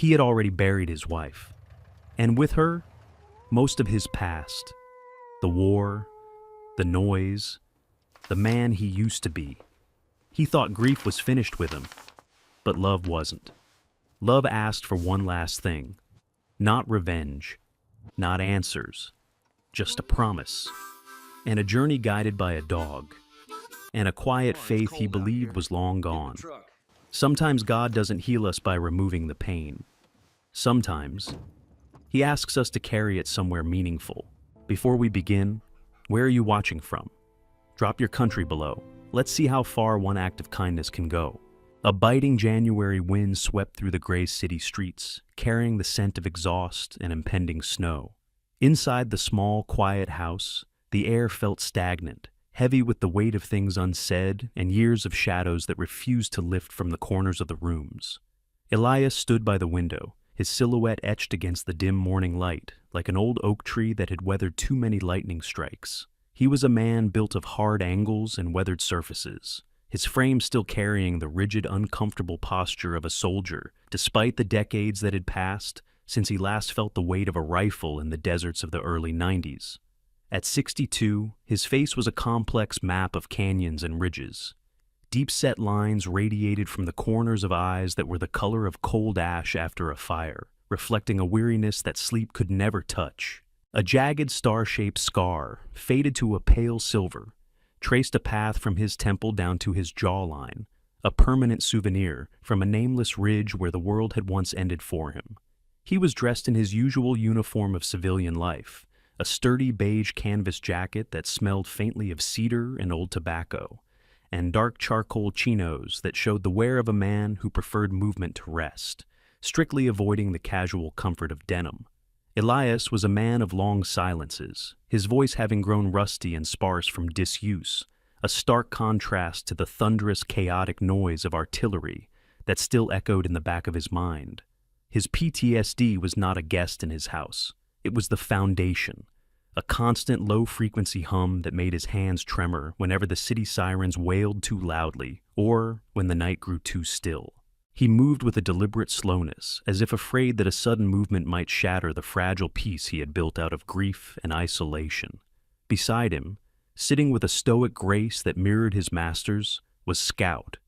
He had already buried his wife, and with her, most of his past. The war, the noise, the man he used to be. He thought grief was finished with him, but love wasn't. Love asked for one last thing. Not revenge, not answers, just a promise, and a journey guided by a dog, and a quiet faith he believed was long gone. Sometimes God doesn't heal us by removing the pain. Sometimes He asks us to carry it somewhere meaningful. Before we begin, where are you watching from? Drop your country below. Let's see how far one act of kindness can go. A biting January wind swept through the gray city streets, carrying the scent of exhaust and impending snow. Inside the small, quiet house, the air felt stagnant, heavy with the weight of things unsaid and years of shadows that refused to lift from the corners of the rooms. Elias stood by the window, his silhouette etched against the dim morning light, like an old oak tree that had weathered too many lightning strikes. He was a man built of hard angles and weathered surfaces, his frame still carrying the rigid, uncomfortable posture of a soldier, despite the decades that had passed since he last felt the weight of a rifle in the deserts of the early 90s. At 62, his face was a complex map of canyons and ridges. Deep-set lines radiated from the corners of eyes that were the color of cold ash after a fire, reflecting a weariness that sleep could never touch. A jagged star-shaped scar, faded to a pale silver, traced a path from his temple down to his jawline, a permanent souvenir from a nameless ridge where the world had once ended for him. He was dressed in his usual uniform of civilian life, a sturdy beige canvas jacket that smelled faintly of cedar and old tobacco, and dark charcoal chinos that showed the wear of a man who preferred movement to rest, strictly avoiding the casual comfort of denim. Elias was a man of long silences, his voice having grown rusty and sparse from disuse, a stark contrast to the thunderous, chaotic noise of artillery that still echoed in the back of his mind. His PTSD was not a guest in his house. It was the foundation, a constant low-frequency hum that made his hands tremor whenever the city sirens wailed too loudly or when the night grew too still. He moved with a deliberate slowness, as if afraid that a sudden movement might shatter the fragile peace he had built out of grief and isolation. Beside him, sitting with a stoic grace that mirrored his master's, was Scout.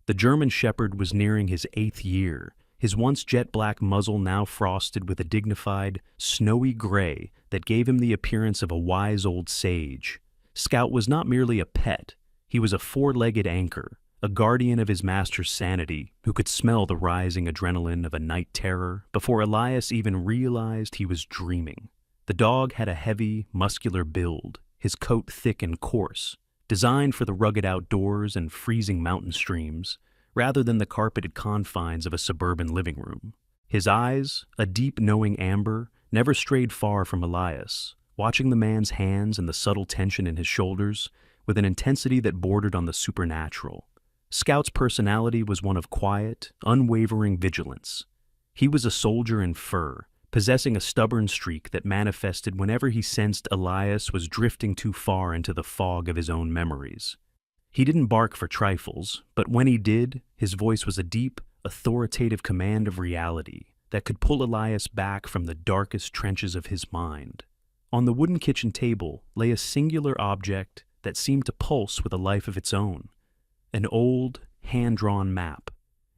The German shepherd was nearing his 8th year, his once jet-black muzzle now frosted with a dignified, snowy gray that gave him the appearance of a wise old sage. Scout was not merely a pet, he was a four-legged anchor, a guardian of his master's sanity who could smell the rising adrenaline of a night terror before Elias even realized he was dreaming. The dog had a heavy, muscular build, his coat thick and coarse, designed for the rugged outdoors and freezing mountain streams, rather than the carpeted confines of a suburban living room. His eyes, a deep knowing amber, never strayed far from Elias, watching the man's hands and the subtle tension in his shoulders with an intensity that bordered on the supernatural. Scout's personality was one of quiet, unwavering vigilance. He was a soldier in fur, possessing a stubborn streak that manifested whenever he sensed Elias was drifting too far into the fog of his own memories. He didn't bark for trifles, but when he did, his voice was a deep, authoritative command of reality that could pull Elias back from the darkest trenches of his mind. On the wooden kitchen table lay a singular object that seemed to pulse with a life of its own. An old, hand-drawn map.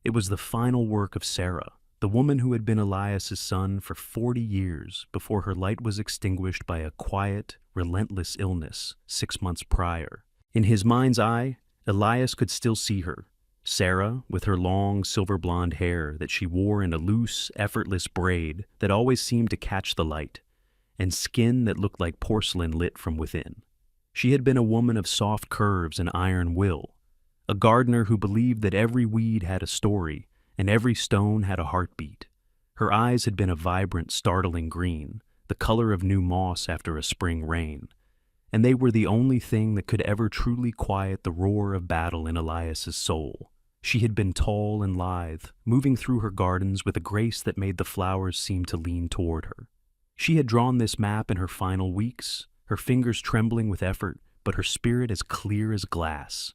It was the final work of Sarah, the woman who had been Elias's son for 40 years before her light was extinguished by a quiet, relentless illness 6 months prior. In his mind's eye, Elias could still see her, Sarah with her long, silver-blonde hair that she wore in a loose, effortless braid that always seemed to catch the light, and skin that looked like porcelain lit from within. She had been a woman of soft curves and iron will, a gardener who believed that every weed had a story and every stone had a heartbeat. Her eyes had been a vibrant, startling green, the color of new moss after a spring rain, and they were the only thing that could ever truly quiet the roar of battle in Elias's soul. She had been tall and lithe, moving through her gardens with a grace that made the flowers seem to lean toward her. She had drawn this map in her final weeks, her fingers trembling with effort, but her spirit as clear as glass.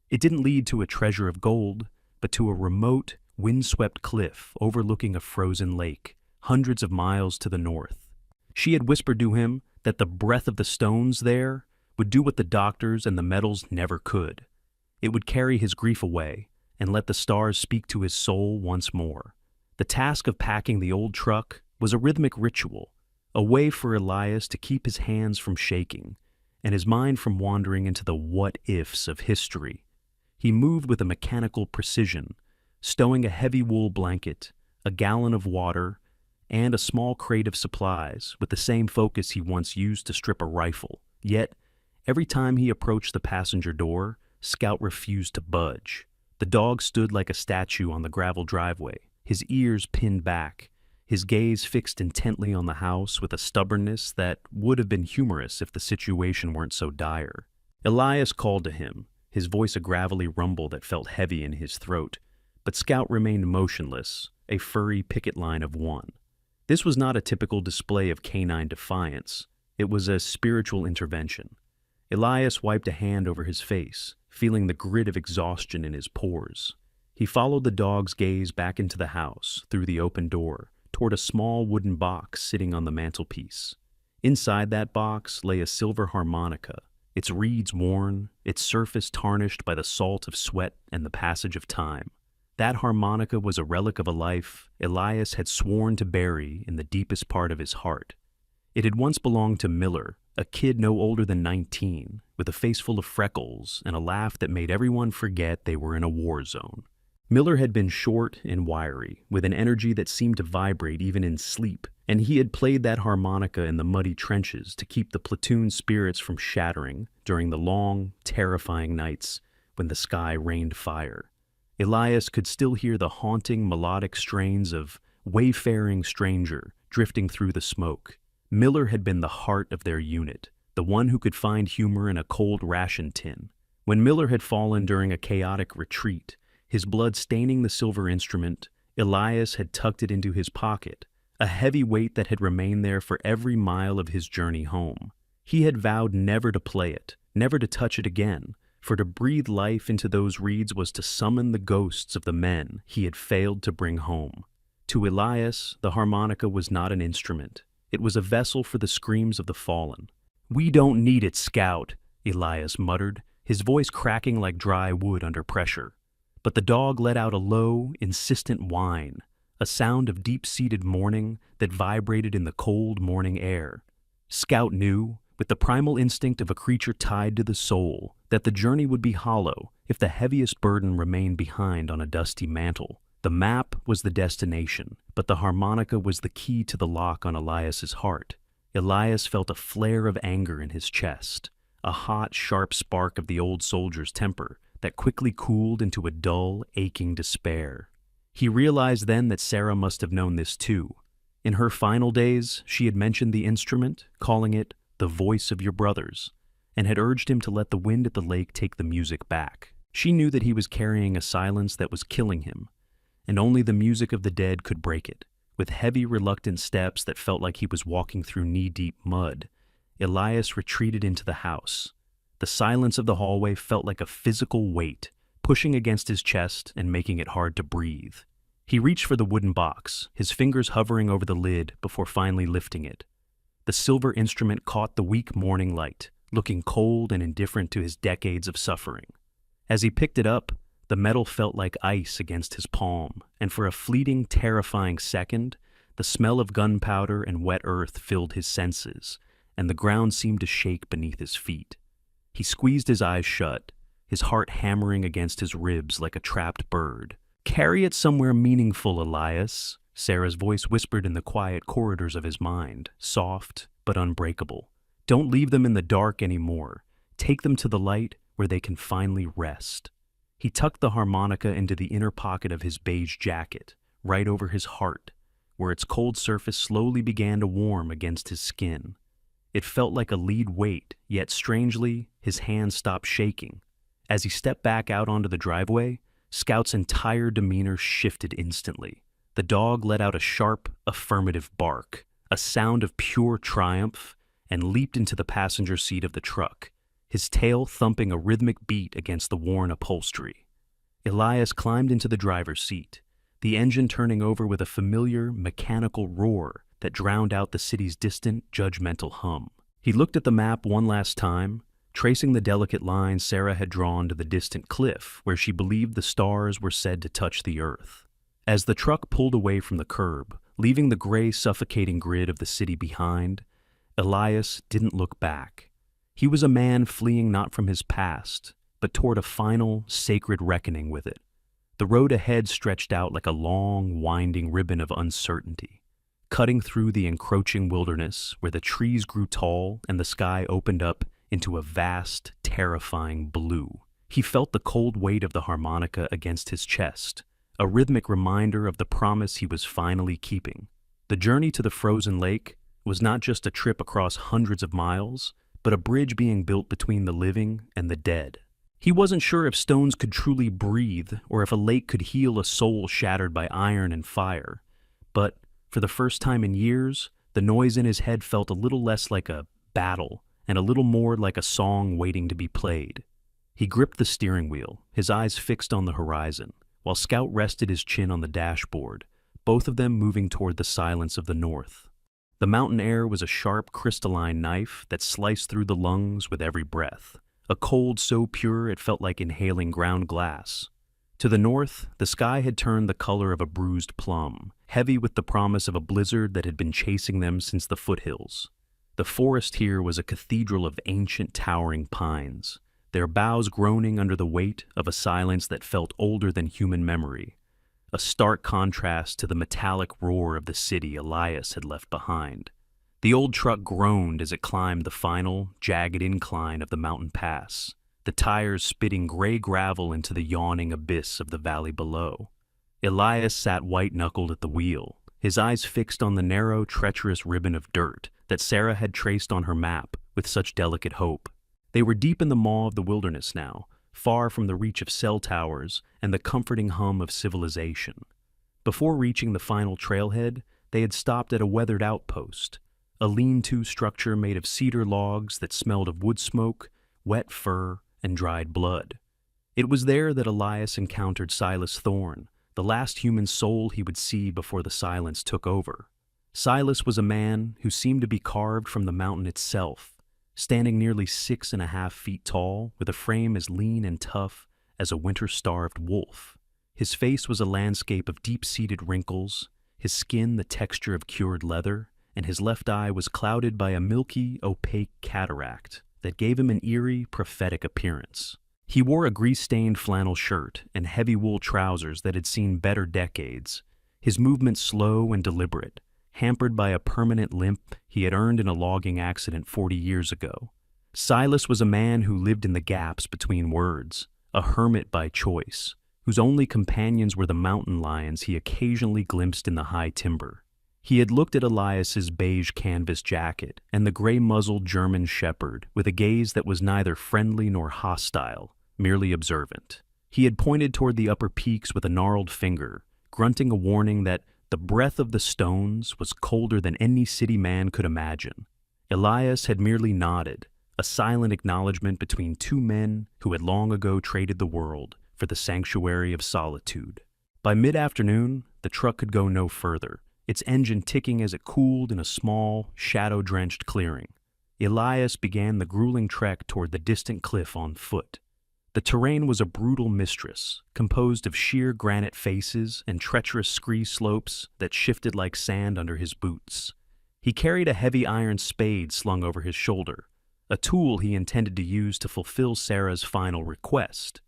It didn't lead to a treasure of gold, but to a remote, windswept cliff overlooking a frozen lake, hundreds of miles to the north. She had whispered to him that the breath of the stones there would do what the doctors and the metals never could. It would carry his grief away and let the stars speak to his soul once more. The task of packing the old truck was a rhythmic ritual, a way for Elias to keep his hands from shaking and his mind from wandering into the what-ifs of history. He moved with a mechanical precision, stowing a heavy wool blanket, a gallon of water, and a small crate of supplies with the same focus he once used to strip a rifle. Yet, every time he approached the passenger door, Scout refused to budge. The dog stood like a statue on the gravel driveway, his ears pinned back, his gaze fixed intently on the house with a stubbornness that would have been humorous if the situation weren't so dire. Elias called to him, his voice a gravelly rumble that felt heavy in his throat, but Scout remained motionless, a furry picket line of one. This was not a typical display of canine defiance. It was a spiritual intervention. Elias wiped a hand over his face, feeling the grit of exhaustion in his pores. He followed the dog's gaze back into the house, through the open door, toward a small wooden box sitting on the mantelpiece. Inside that box lay a silver harmonica, its reeds worn, its surface tarnished by the salt of sweat and the passage of time. That harmonica was a relic of a life Elias had sworn to bury in the deepest part of his heart. It had once belonged to Miller, a kid no older than 19, with a face full of freckles and a laugh that made everyone forget they were in a war zone. Miller had been short and wiry, with an energy that seemed to vibrate even in sleep, and he had played that harmonica in the muddy trenches to keep the platoon's spirits from shattering during the long, terrifying nights when the sky rained fire. Elias could still hear the haunting, melodic strains of "Wayfaring Stranger" drifting through the smoke. Miller had been the heart of their unit, the one who could find humor in a cold ration tin. When Miller had fallen during a chaotic retreat, his blood staining the silver instrument, Elias had tucked it into his pocket, a heavy weight that had remained there for every mile of his journey home. He had vowed never to play it, never to touch it again, for to breathe life into those reeds was to summon the ghosts of the men he had failed to bring home. To Elias, the harmonica was not an instrument. It was a vessel for the screams of the fallen. "We don't need it, Scout," Elias muttered, his voice cracking like dry wood under pressure. But the dog let out a low, insistent whine, a sound of deep-seated mourning that vibrated in the cold morning air. Scout knew, with the primal instinct of a creature tied to the soul, that the journey would be hollow if the heaviest burden remained behind on a dusty mantle. The map was the destination, but the harmonica was the key to the lock on Elias's heart. Elias felt a flare of anger in his chest, a hot, sharp spark of the old soldier's temper that quickly cooled into a dull, aching despair. He realized then that Sarah must have known this too. In her final days, she had mentioned the instrument, calling it the voice of your brothers, and had urged him to let the wind at the lake take the music back. She knew that he was carrying a silence that was killing him, and only the music of the dead could break it. With heavy, reluctant steps that felt like he was walking through knee-deep mud, Elias retreated into the house. The silence of the hallway felt like a physical weight, pushing against his chest and making it hard to breathe. He reached for the wooden box, his fingers hovering over the lid before finally lifting it. The silver instrument caught the weak morning light, looking cold and indifferent to his decades of suffering. As he picked it up, the metal felt like ice against his palm, and for a fleeting, terrifying second, the smell of gunpowder and wet earth filled his senses, and the ground seemed to shake beneath his feet. He squeezed his eyes shut, his heart hammering against his ribs like a trapped bird. "Carry it somewhere meaningful, Elias," Sarah's voice whispered in the quiet corridors of his mind, soft but unbreakable. "Don't leave them in the dark anymore. Take them to the light where they can finally rest." He tucked the harmonica into the inner pocket of his beige jacket, right over his heart, where its cold surface slowly began to warm against his skin. It felt like a lead weight, yet strangely, his hands stopped shaking. As he stepped back out onto the driveway, Scout's entire demeanor shifted instantly. The dog let out a sharp, affirmative bark, a sound of pure triumph, and leaped into the passenger seat of the truck, his tail thumping a rhythmic beat against the worn upholstery. Elias climbed into the driver's seat, the engine turning over with a familiar, mechanical roar that drowned out the city's distant, judgmental hum. He looked at the map one last time, tracing the delicate lines Sarah had drawn to the distant cliff where she believed the stars were said to touch the earth. As the truck pulled away from the curb, leaving the gray, suffocating grid of the city behind, Elias didn't look back. He was a man fleeing not from his past, but toward a final, sacred reckoning with it. The road ahead stretched out like a long, winding ribbon of uncertainty, cutting through the encroaching wilderness where the trees grew tall and the sky opened up into a vast, terrifying blue. He felt the cold weight of the harmonica against his chest, a rhythmic reminder of the promise he was finally keeping. The journey to the frozen lake was not just a trip across hundreds of miles, but a bridge being built between the living and the dead. He wasn't sure if stones could truly breathe or if a lake could heal a soul shattered by iron and fire. But for the first time in years, the noise in his head felt a little less like a battle and a little more like a song waiting to be played. He gripped the steering wheel, his eyes fixed on the horizon, while Scout rested his chin on the dashboard, both of them moving toward the silence of the north. The mountain air was a sharp, crystalline knife that sliced through the lungs with every breath, a cold so pure it felt like inhaling ground glass. To the north, the sky had turned the color of a bruised plum, heavy with the promise of a blizzard that had been chasing them since the foothills. The forest here was a cathedral of ancient towering pines, their boughs groaning under the weight of a silence that felt older than human memory, a stark contrast to the metallic roar of the city Elias had left behind. The old truck groaned as it climbed the final, jagged incline of the mountain pass, the tires spitting gray gravel into the yawning abyss of the valley below. Elias sat white-knuckled at the wheel, his eyes fixed on the narrow, treacherous ribbon of dirt that Sarah had traced on her map with such delicate hope. They were deep in the maw of the wilderness now, far from the reach of cell towers and the comforting hum of civilization. Before reaching the final trailhead, they had stopped at a weathered outpost, a lean-to structure made of cedar logs that smelled of wood smoke, wet fur, and dried blood. It was there that Elias encountered Silas Thorne, the last human soul he would see before the silence took over. Silas was a man who seemed to be carved from the mountain itself, standing nearly 6.5 feet tall, with a frame as lean and tough as a winter-starved wolf. His face was a landscape of deep-seated wrinkles, his skin the texture of cured leather, and his left eye was clouded by a milky, opaque cataract that gave him an eerie, prophetic appearance. He wore a grease-stained flannel shirt and heavy wool trousers that had seen better decades, his movements slow and deliberate, hampered by a permanent limp he had earned in a logging accident 40 years ago. Silas was a man who lived in the gaps between words, a hermit by choice, whose only companions were the mountain lions he occasionally glimpsed in the high timber. He had looked at Elias's beige canvas jacket and the gray-muzzled German shepherd with a gaze that was neither friendly nor hostile, merely observant. He had pointed toward the upper peaks with a gnarled finger, grunting a warning that the breath of the stones was colder than any city man could imagine. Elias had merely nodded, a silent acknowledgement between two men who had long ago traded the world for the sanctuary of solitude. By mid-afternoon, the truck could go no further, its engine ticking as it cooled in a small, shadow-drenched clearing. Elias began the grueling trek toward the distant cliff on foot. The terrain was a brutal mistress, composed of sheer granite faces and treacherous scree slopes that shifted like sand under his boots. He carried a heavy iron spade slung over his shoulder, a tool he intended to use to fulfill Sarah's final request,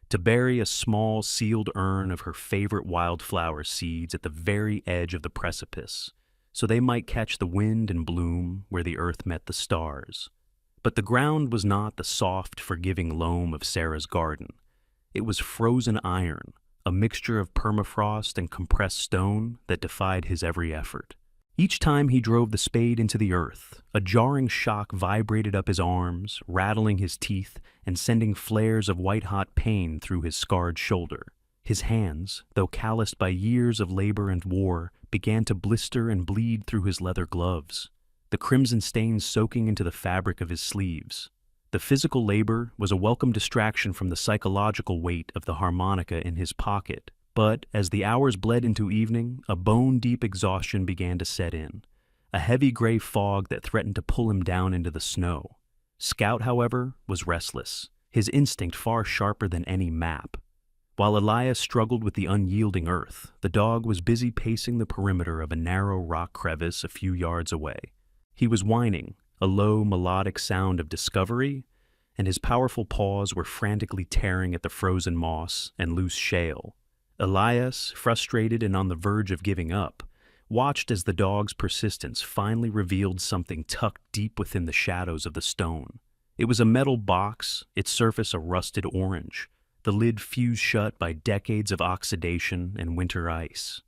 to bury a small sealed urn of her favorite wildflower seeds at the very edge of the precipice, so they might catch the wind and bloom where the earth met the stars. But the ground was not the soft, forgiving loam of Sarah's garden. It was frozen iron, a mixture of permafrost and compressed stone that defied his every effort. Each time he drove the spade into the earth, a jarring shock vibrated up his arms, rattling his teeth and sending flares of white-hot pain through his scarred shoulder. His hands, though calloused by years of labor and war, began to blister and bleed through his leather gloves, the crimson stains soaking into the fabric of his sleeves. The physical labor was a welcome distraction from the psychological weight of the harmonica in his pocket, But as the hours bled into evening, a bone-deep exhaustion began to set in, a heavy gray fog that threatened to pull him down into the snow. Scout, however, was restless, his instinct far sharper than any map. While Elias struggled with the unyielding earth, the dog was busy pacing the perimeter of a narrow rock crevice a few yards away. He was whining, a low, melodic sound of discovery, and his powerful paws were frantically tearing at the frozen moss and loose shale. Elias, frustrated and on the verge of giving up, watched as the dog's persistence finally revealed something tucked deep within the shadows of the stone. It was a metal box, its surface a rusted orange, the lid fused shut by decades of oxidation and winter ice.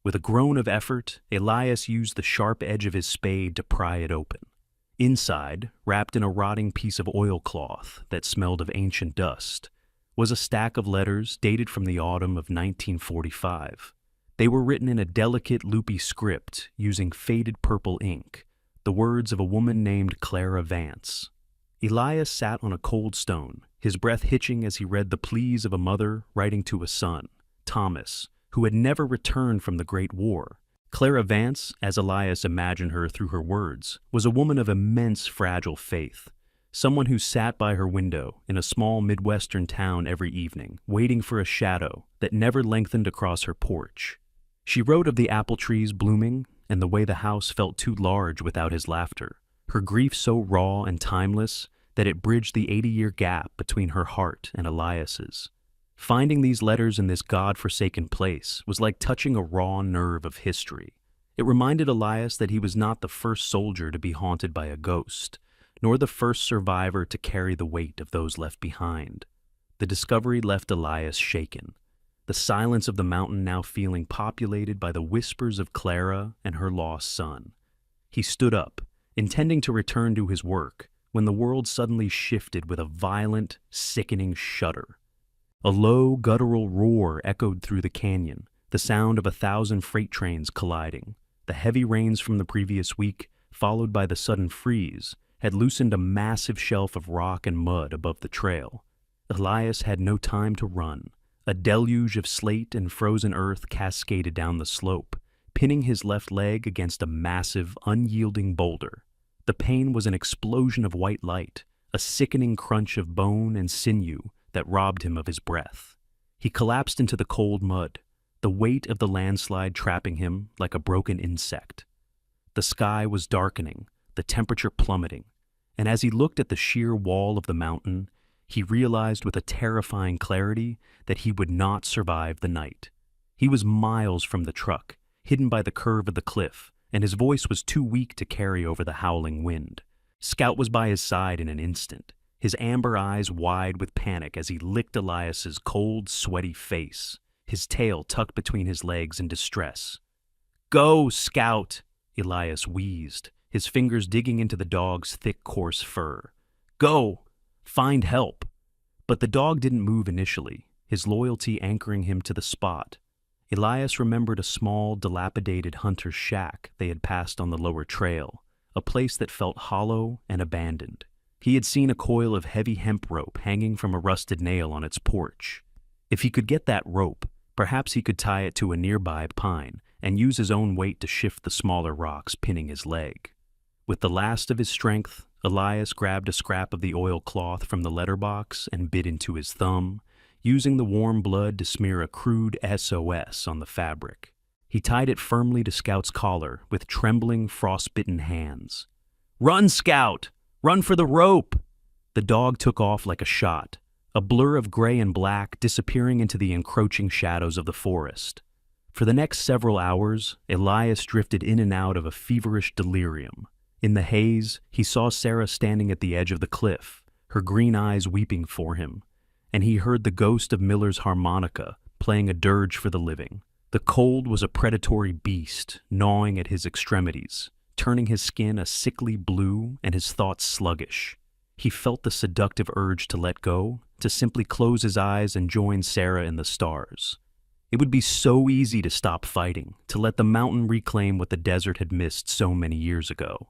With a groan of effort, Elias used the sharp edge of his spade to pry it open. Inside, wrapped in a rotting piece of oilcloth that smelled of ancient dust, was a stack of letters dated from the autumn of 1945. They were written in a delicate, loopy script using faded purple ink, the words of a woman named Clara Vance. Elias sat on a cold stone, his breath hitching as he read the pleas of a mother writing to a son, Thomas, who had never returned from the Great War. Clara Vance, as Elias imagined her through her words, was a woman of immense fragile faith, someone who sat by her window in a small Midwestern town every evening, waiting for a shadow that never lengthened across her porch. She wrote of the apple trees blooming and the way the house felt too large without his laughter, her grief so raw and timeless that it bridged the 80-year gap between her heart and Elias's. Finding these letters in this God-forsaken place was like touching a raw nerve of history. It reminded Elias that he was not the first soldier to be haunted by a ghost, nor the first survivor to carry the weight of those left behind. The discovery left Elias shaken, the silence of the mountain now feeling populated by the whispers of Clara and her lost son. He stood up, intending to return to his work, when the world suddenly shifted with a violent, sickening shudder. A low, guttural roar echoed through the canyon, the sound of 1,000 freight trains colliding. The heavy rains from the previous week, followed by the sudden freeze, had loosened a massive shelf of rock and mud above the trail. Elias had no time to run. A deluge of slate and frozen earth cascaded down the slope, pinning his left leg against a massive, unyielding boulder. The pain was an explosion of white light, a sickening crunch of bone and sinew that robbed him of his breath. He collapsed into the cold mud, the weight of the landslide trapping him like a broken insect. The sky was darkening, the temperature plummeting, and as he looked at the sheer wall of the mountain, he realized with a terrifying clarity that he would not survive the night. He was miles from the truck, hidden by the curve of the cliff, and his voice was too weak to carry over the howling wind. Scout was by his side in an instant, his amber eyes wide with panic as he licked Elias's cold, sweaty face, his tail tucked between his legs in distress. "Go, Scout!" Elias wheezed, his fingers digging into the dog's thick, coarse fur. "Go! Find help!" But the dog didn't move initially, his loyalty anchoring him to the spot. Elias remembered a small, dilapidated hunter's shack they had passed on the lower trail, a place that felt hollow and abandoned. He had seen a coil of heavy hemp rope hanging from a rusted nail on its porch. If he could get that rope, perhaps he could tie it to a nearby pine and use his own weight to shift the smaller rocks pinning his leg. With the last of his strength, Elias grabbed a scrap of the oilcloth from the letterbox and bit into his thumb, using the warm blood to smear a crude SOS on the fabric. He tied it firmly to Scout's collar with trembling, frostbitten hands. "Run, Scout! Run for the rope!" The dog took off like a shot, a blur of gray and black disappearing into the encroaching shadows of the forest. For the next several hours, Elias drifted in and out of a feverish delirium. In the haze, he saw Sarah standing at the edge of the cliff, her green eyes weeping for him, and he heard the ghost of Miller's harmonica playing a dirge for the living. The cold was a predatory beast, gnawing at his extremities, turning his skin a sickly blue and his thoughts sluggish. He felt the seductive urge to let go, to simply close his eyes and join Sarah in the stars. It would be so easy to stop fighting, to let the mountain reclaim what the desert had missed so many years ago.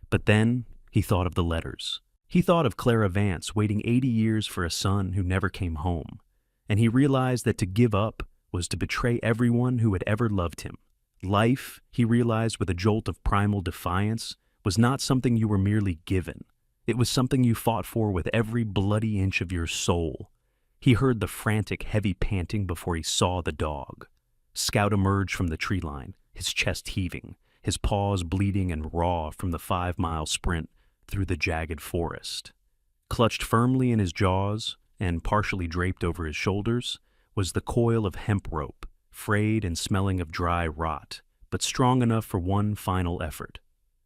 But then he thought of the letters. He thought of Clara Vance waiting 80 years for a son who never came home, and he realized that to give up was to betray everyone who had ever loved him. Life, he realized with a jolt of primal defiance, was not something you were merely given. It was something you fought for with every bloody inch of your soul. He heard the frantic, heavy panting before he saw the dog. Scout emerged from the tree line, his chest heaving, his paws bleeding and raw from the 5-mile sprint through the jagged forest. Clutched firmly in his jaws and partially draped over his shoulders was the coil of hemp rope, frayed and smelling of dry rot, but strong enough for one final effort.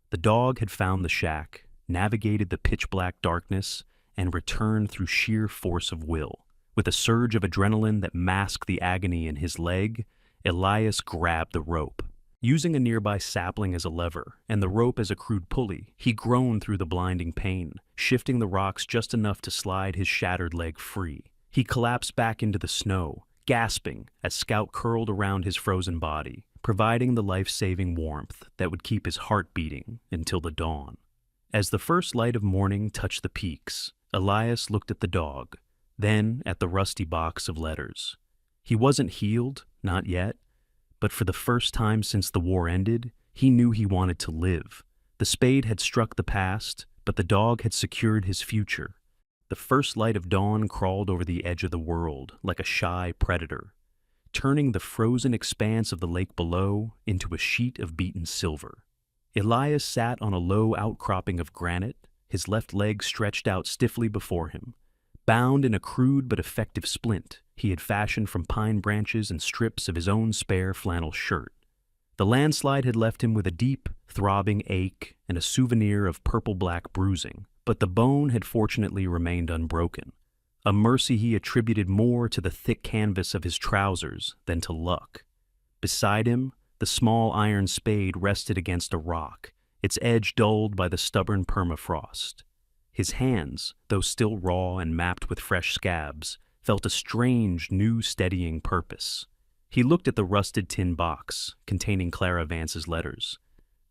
The dog had found the shack, navigated the pitch-black darkness, and returned through sheer force of will. With a surge of adrenaline that masked the agony in his leg, Elias grabbed the rope. Using a nearby sapling as a lever and the rope as a crude pulley, he groaned through the blinding pain, shifting the rocks just enough to slide his shattered leg free. He collapsed back into the snow, gasping as Scout curled around his frozen body, providing the life-saving warmth that would keep his heart beating until the dawn. As the first light of morning touched the peaks, Elias looked at the dog, then at the rusty box of letters. He wasn't healed, not yet, but for the first time since the war ended, he knew he wanted to live. The spade had struck the past, but the dog had secured his future. The first light of dawn crawled over the edge of the world like a shy predator, turning the frozen expanse of the lake below into a sheet of beaten silver. Elias sat on a low outcropping of granite, his left leg stretched out stiffly before him, bound in a crude but effective splint he had fashioned from pine branches and strips of his own spare flannel shirt. The landslide had left him with a deep, throbbing ache and a souvenir of purple-black bruising, but the bone had fortunately remained unbroken, a mercy he attributed more to the thick canvas of his trousers than to luck. Beside him, the small iron spade rested against a rock, its edge dulled by the stubborn permafrost. His hands, though still raw and mapped with fresh scabs, felt a strange, new steadying purpose. He looked at the rusted tin box containing Clara Vance's letters,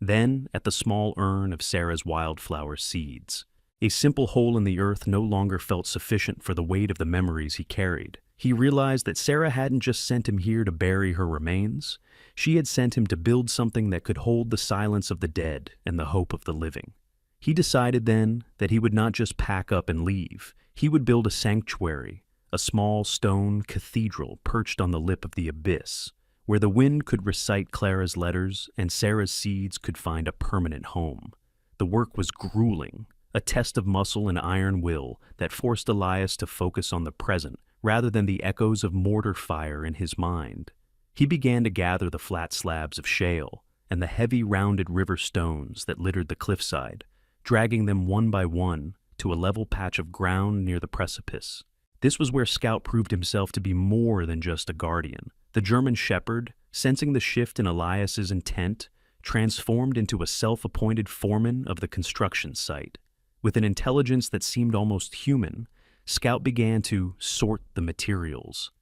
then at the small urn of Sarah's wildflower seeds. A simple hole in the earth no longer felt sufficient for the weight of the memories he carried. He realized that Sarah hadn't just sent him here to bury her remains. She had sent him to build something that could hold the silence of the dead and the hope of the living. He decided then that he would not just pack up and leave. He would build a sanctuary, a small stone cathedral perched on the lip of the abyss, where the wind could recite Clara's letters and Sarah's seeds could find a permanent home. The work was grueling, a test of muscle and iron will that forced Elias to focus on the present rather than the echoes of mortar fire in his mind. He began to gather the flat slabs of shale and the heavy rounded river stones that littered the cliffside, dragging them one by one to a level patch of ground near the precipice. This was where Scout proved himself to be more than just a guardian. The German shepherd, sensing the shift in Elias's intent, transformed into a self-appointed foreman of the construction site. With an intelligence that seemed almost human, Scout began to sort the materials.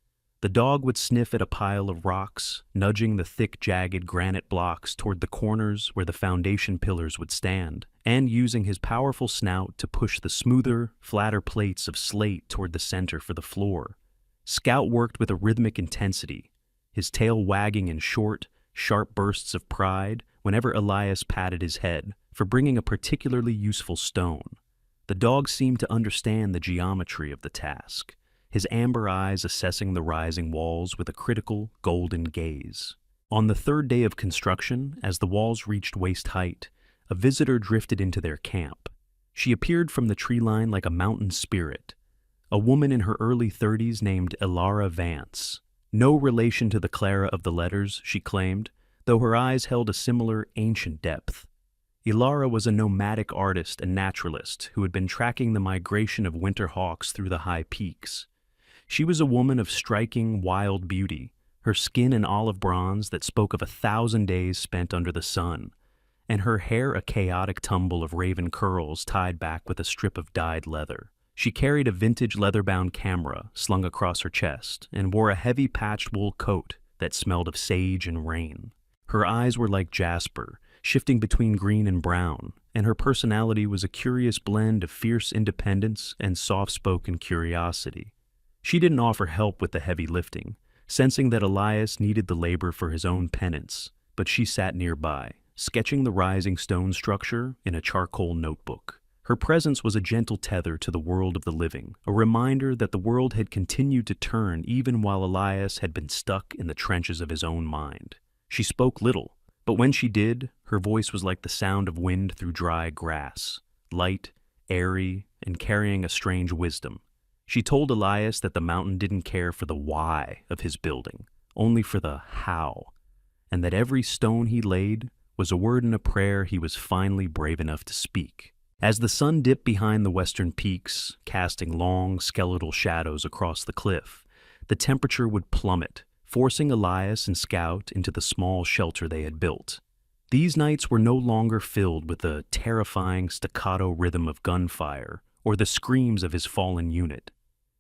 The dog would sniff at a pile of rocks, nudging the thick, jagged granite blocks toward the corners where the foundation pillars would stand, and using his powerful snout to push the smoother, flatter plates of slate toward the center for the floor. Scout worked with a rhythmic intensity, his tail wagging in short, sharp bursts of pride whenever Elias patted his head for bringing a particularly useful stone. The dog seemed to understand the geometry of the task, his amber eyes assessing the rising walls with a critical, golden gaze. On the third day of construction, as the walls reached waist height, a visitor drifted into their camp. She appeared from the tree line like a mountain spirit, a woman in her early 30s named Clara Vance. No relation to the Clara of the letters, she claimed, though her eyes held a similar ancient depth. Ilara was a nomadic artist and naturalist who had been tracking the migration of winter hawks through the high peaks. She was a woman of striking, wild beauty, her skin an olive bronze that spoke of 1,000 days spent under the sun, and her hair a chaotic tumble of raven curls tied back with a strip of dyed leather. She carried a vintage leather-bound camera slung across her chest and wore a heavy patched wool coat that smelled of sage and rain. Her eyes were like jasper, shifting between green and brown, and her personality was a curious blend of fierce independence and soft-spoken curiosity. She didn't offer help with the heavy lifting, sensing that Elias needed the labor for his own penance, but she sat nearby, sketching the rising stone structure in a charcoal notebook. Her presence was a gentle tether to the world of the living, a reminder that the world had continued to turn even while Elias had been stuck in the trenches of his own mind. She spoke little, but when she did, her voice was like the sound of wind through dry grass, light, airy, and carrying a strange wisdom. She told Elias that the mountain didn't care for the why of his building, only for the how, and that every stone he laid was a word and a prayer he was finally brave enough to speak. As the sun dipped behind the western peaks, casting long, skeletal shadows across the cliff, the temperature would plummet, forcing Elias and Scout into the small shelter they had built. These nights were no longer filled with the terrifying staccato rhythm of gunfire or the screams of his fallen unit.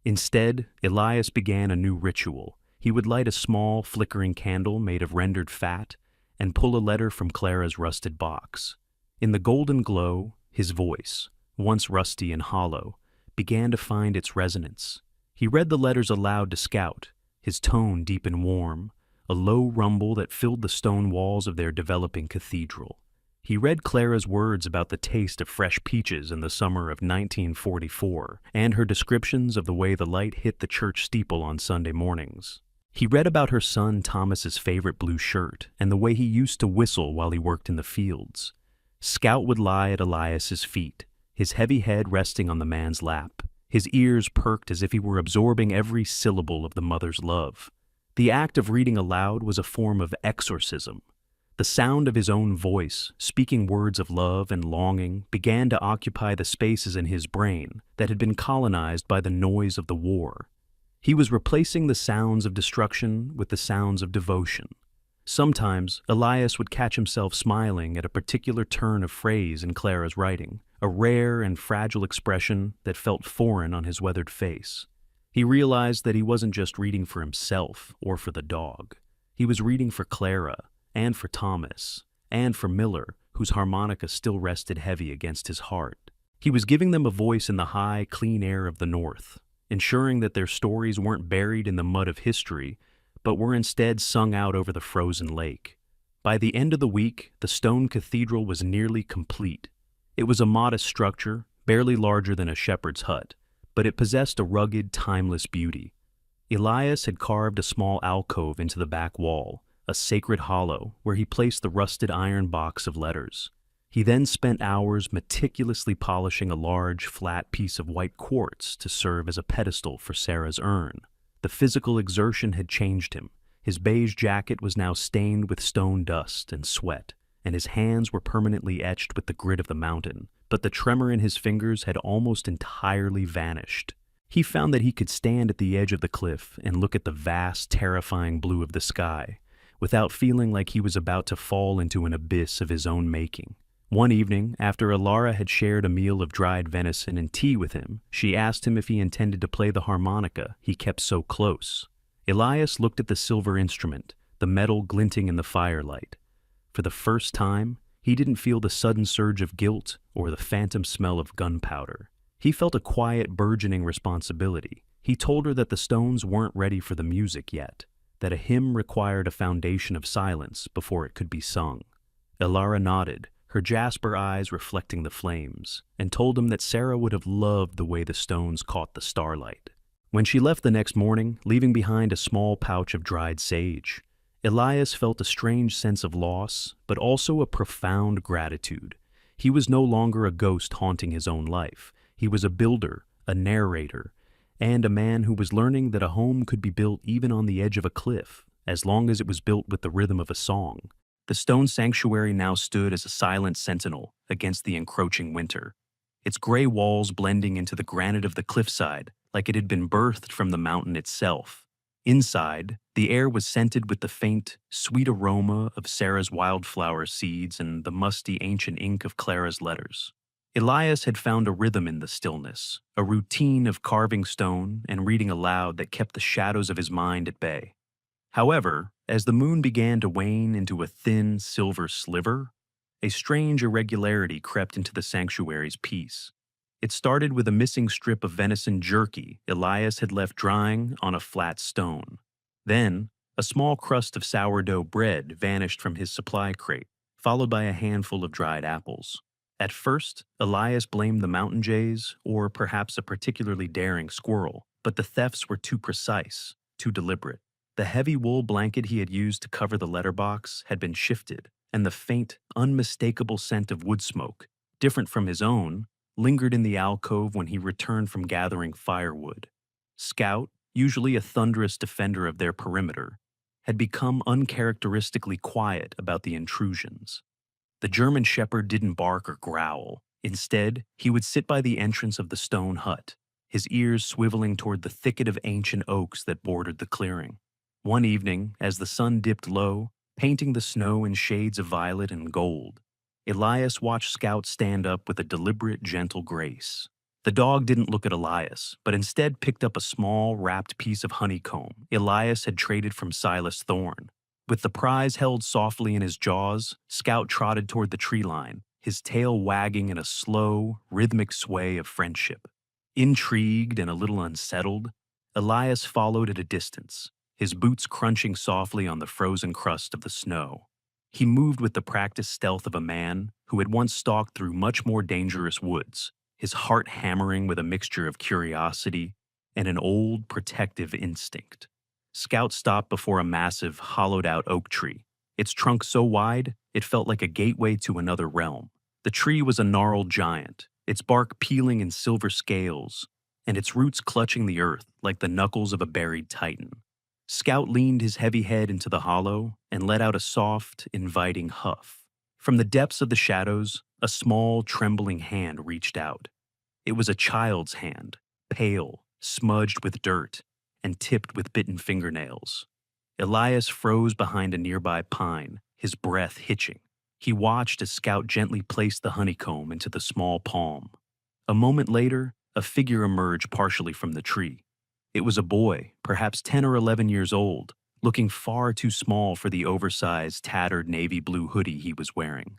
Instead, Elias began a new ritual. He would light a small, flickering candle made of rendered fat and pull a letter from Clara's rusted box. In the golden glow, his voice, once rusty and hollow, began to find its resonance. He read the letters aloud to Scout, his tone deep and warm, a low rumble that filled the stone walls of their developing cathedral. He read Clara's words about the taste of fresh peaches in the summer of 1944, and her descriptions of the way the light hit the church steeple on Sunday mornings. He read about her son Thomas's favorite blue shirt and the way he used to whistle while he worked in the fields. Scout would lie at Elias's feet, his heavy head resting on the man's lap, his ears perked as if he were absorbing every syllable of the mother's love. The act of reading aloud was a form of exorcism. The sound of his own voice, speaking words of love and longing, began to occupy the spaces in his brain that had been colonized by the noise of the war. He was replacing the sounds of destruction with the sounds of devotion. Sometimes, Elias would catch himself smiling at a particular turn of phrase in Clara's writing, a rare and fragile expression that felt foreign on his weathered face. He realized that he wasn't just reading for himself or for the dog. He was reading for Clara, and for Thomas, and for Miller, whose harmonica still rested heavy against his heart. He was giving them a voice in the high, clean air of the North, ensuring that their stories weren't buried in the mud of history, but were instead sung out over the frozen lake. By the end of the week, the stone cathedral was nearly complete. It was a modest structure, barely larger than a shepherd's hut, but it possessed a rugged, timeless beauty. Elias had carved a small alcove into the back wall, a sacred hollow where he placed the rusted iron box of letters. He then spent hours meticulously polishing a large, flat piece of white quartz to serve as a pedestal for Sarah's urn. The physical exertion had changed him. His beige jacket was now stained with stone dust and sweat, and his hands were permanently etched with the grit of the mountain, but the tremor in his fingers had almost entirely vanished. He found that he could stand at the edge of the cliff and look at the vast, terrifying blue of the sky, without feeling like he was about to fall into an abyss of his own making. One evening, after Alara had shared a meal of dried venison and tea with him, she asked him if he intended to play the harmonica he kept so close. Elias looked at the silver instrument, the metal glinting in the firelight. For the first time, he didn't feel the sudden surge of guilt or the phantom smell of gunpowder. He felt a quiet, burgeoning responsibility. He told her that the stones weren't ready for the music yet, that a hymn required a foundation of silence before it could be sung. Alara nodded, her jasper eyes reflecting the flames, and told him that Sarah would have loved the way the stones caught the starlight. When she left the next morning, leaving behind a small pouch of dried sage, Elias felt a strange sense of loss, but also a profound gratitude. He was no longer a ghost haunting his own life. He was a builder, a narrator, and a man who was learning that a home could be built even on the edge of a cliff, as long as it was built with the rhythm of a song. The stone sanctuary now stood as a silent sentinel against the encroaching winter, its gray walls blending into the granite of the cliffside like it had been birthed from the mountain itself. Inside, the air was scented with the faint, sweet aroma of Sarah's wildflower seeds and the musty ancient ink of Clara's letters. Elias had found a rhythm in the stillness, a routine of carving stone and reading aloud that kept the shadows of his mind at bay. However, as the moon began to wane into a thin, silver sliver, a strange irregularity crept into the sanctuary's peace. It started with a missing strip of venison jerky Elias had left drying on a flat stone. Then, a small crust of sourdough bread vanished from his supply crate, followed by a handful of dried apples. At first, Elias blamed the mountain jays or perhaps a particularly daring squirrel, but the thefts were too precise, too deliberate. The heavy wool blanket he had used to cover the letterbox had been shifted, and the faint, unmistakable scent of wood smoke, different from his own, lingered in the alcove when he returned from gathering firewood. Scout, usually a thunderous defender of their perimeter, had become uncharacteristically quiet about the intrusions. The German shepherd didn't bark or growl. Instead, he would sit by the entrance of the stone hut, his ears swiveling toward the thicket of ancient oaks that bordered the clearing. One evening, as the sun dipped low, painting the snow in shades of violet and gold, Elias watched Scout stand up with a deliberate, gentle grace. The dog didn't look at Elias, but instead picked up a small, wrapped piece of honeycomb Elias had traded from Silas Thorne. With the prize held softly in his jaws, Scout trotted toward the tree line, his tail wagging in a slow, rhythmic sway of friendship. Intrigued and a little unsettled, Elias followed at a distance, his boots crunching softly on the frozen crust of the snow. He moved with the practiced stealth of a man who had once stalked through much more dangerous woods, his heart hammering with a mixture of curiosity and an old protective instinct. Scout stopped before a massive, hollowed-out oak tree, its trunk so wide it felt like a gateway to another realm. The tree was a gnarled giant, its bark peeling in silver scales, and its roots clutching the earth like the knuckles of a buried titan. Scout leaned his heavy head into the hollow and let out a soft, inviting huff. From the depths of the shadows, a small, trembling hand reached out. It was a child's hand, pale, smudged with dirt, and tipped with bitten fingernails. Elias froze behind a nearby pine, his breath hitching. He watched as Scout gently placed the honeycomb into the small palm. A moment later, a figure emerged partially from the tree. It was a boy, perhaps 10 or 11 years old, looking far too small for the oversized, tattered navy blue hoodie he was wearing.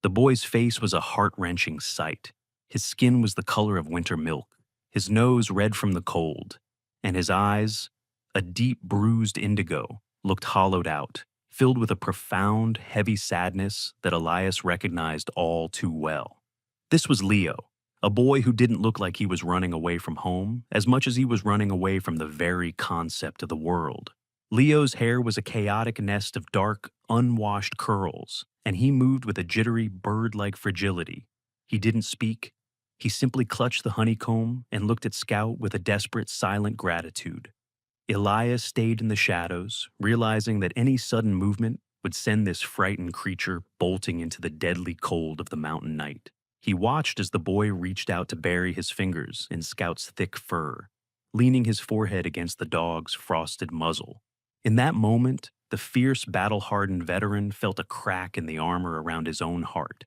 The boy's face was a heart-wrenching sight. His skin was the color of winter milk, his nose red from the cold, and his eyes, a deep bruised indigo, looked hollowed out, filled with a profound, heavy sadness that Elias recognized all too well. This was Leo, a boy who didn't look like he was running away from home as much as he was running away from the very concept of the world. Leo's hair was a chaotic nest of dark, unwashed curls, and he moved with a jittery, bird-like fragility. He didn't speak. He simply clutched the honeycomb and looked at Scout with a desperate, silent gratitude. Elias stayed in the shadows, realizing that any sudden movement would send this frightened creature bolting into the deadly cold of the mountain night. He watched as the boy reached out to bury his fingers in Scout's thick fur, leaning his forehead against the dog's frosted muzzle. In that moment, the fierce, battle-hardened veteran felt a crack in the armor around his own heart.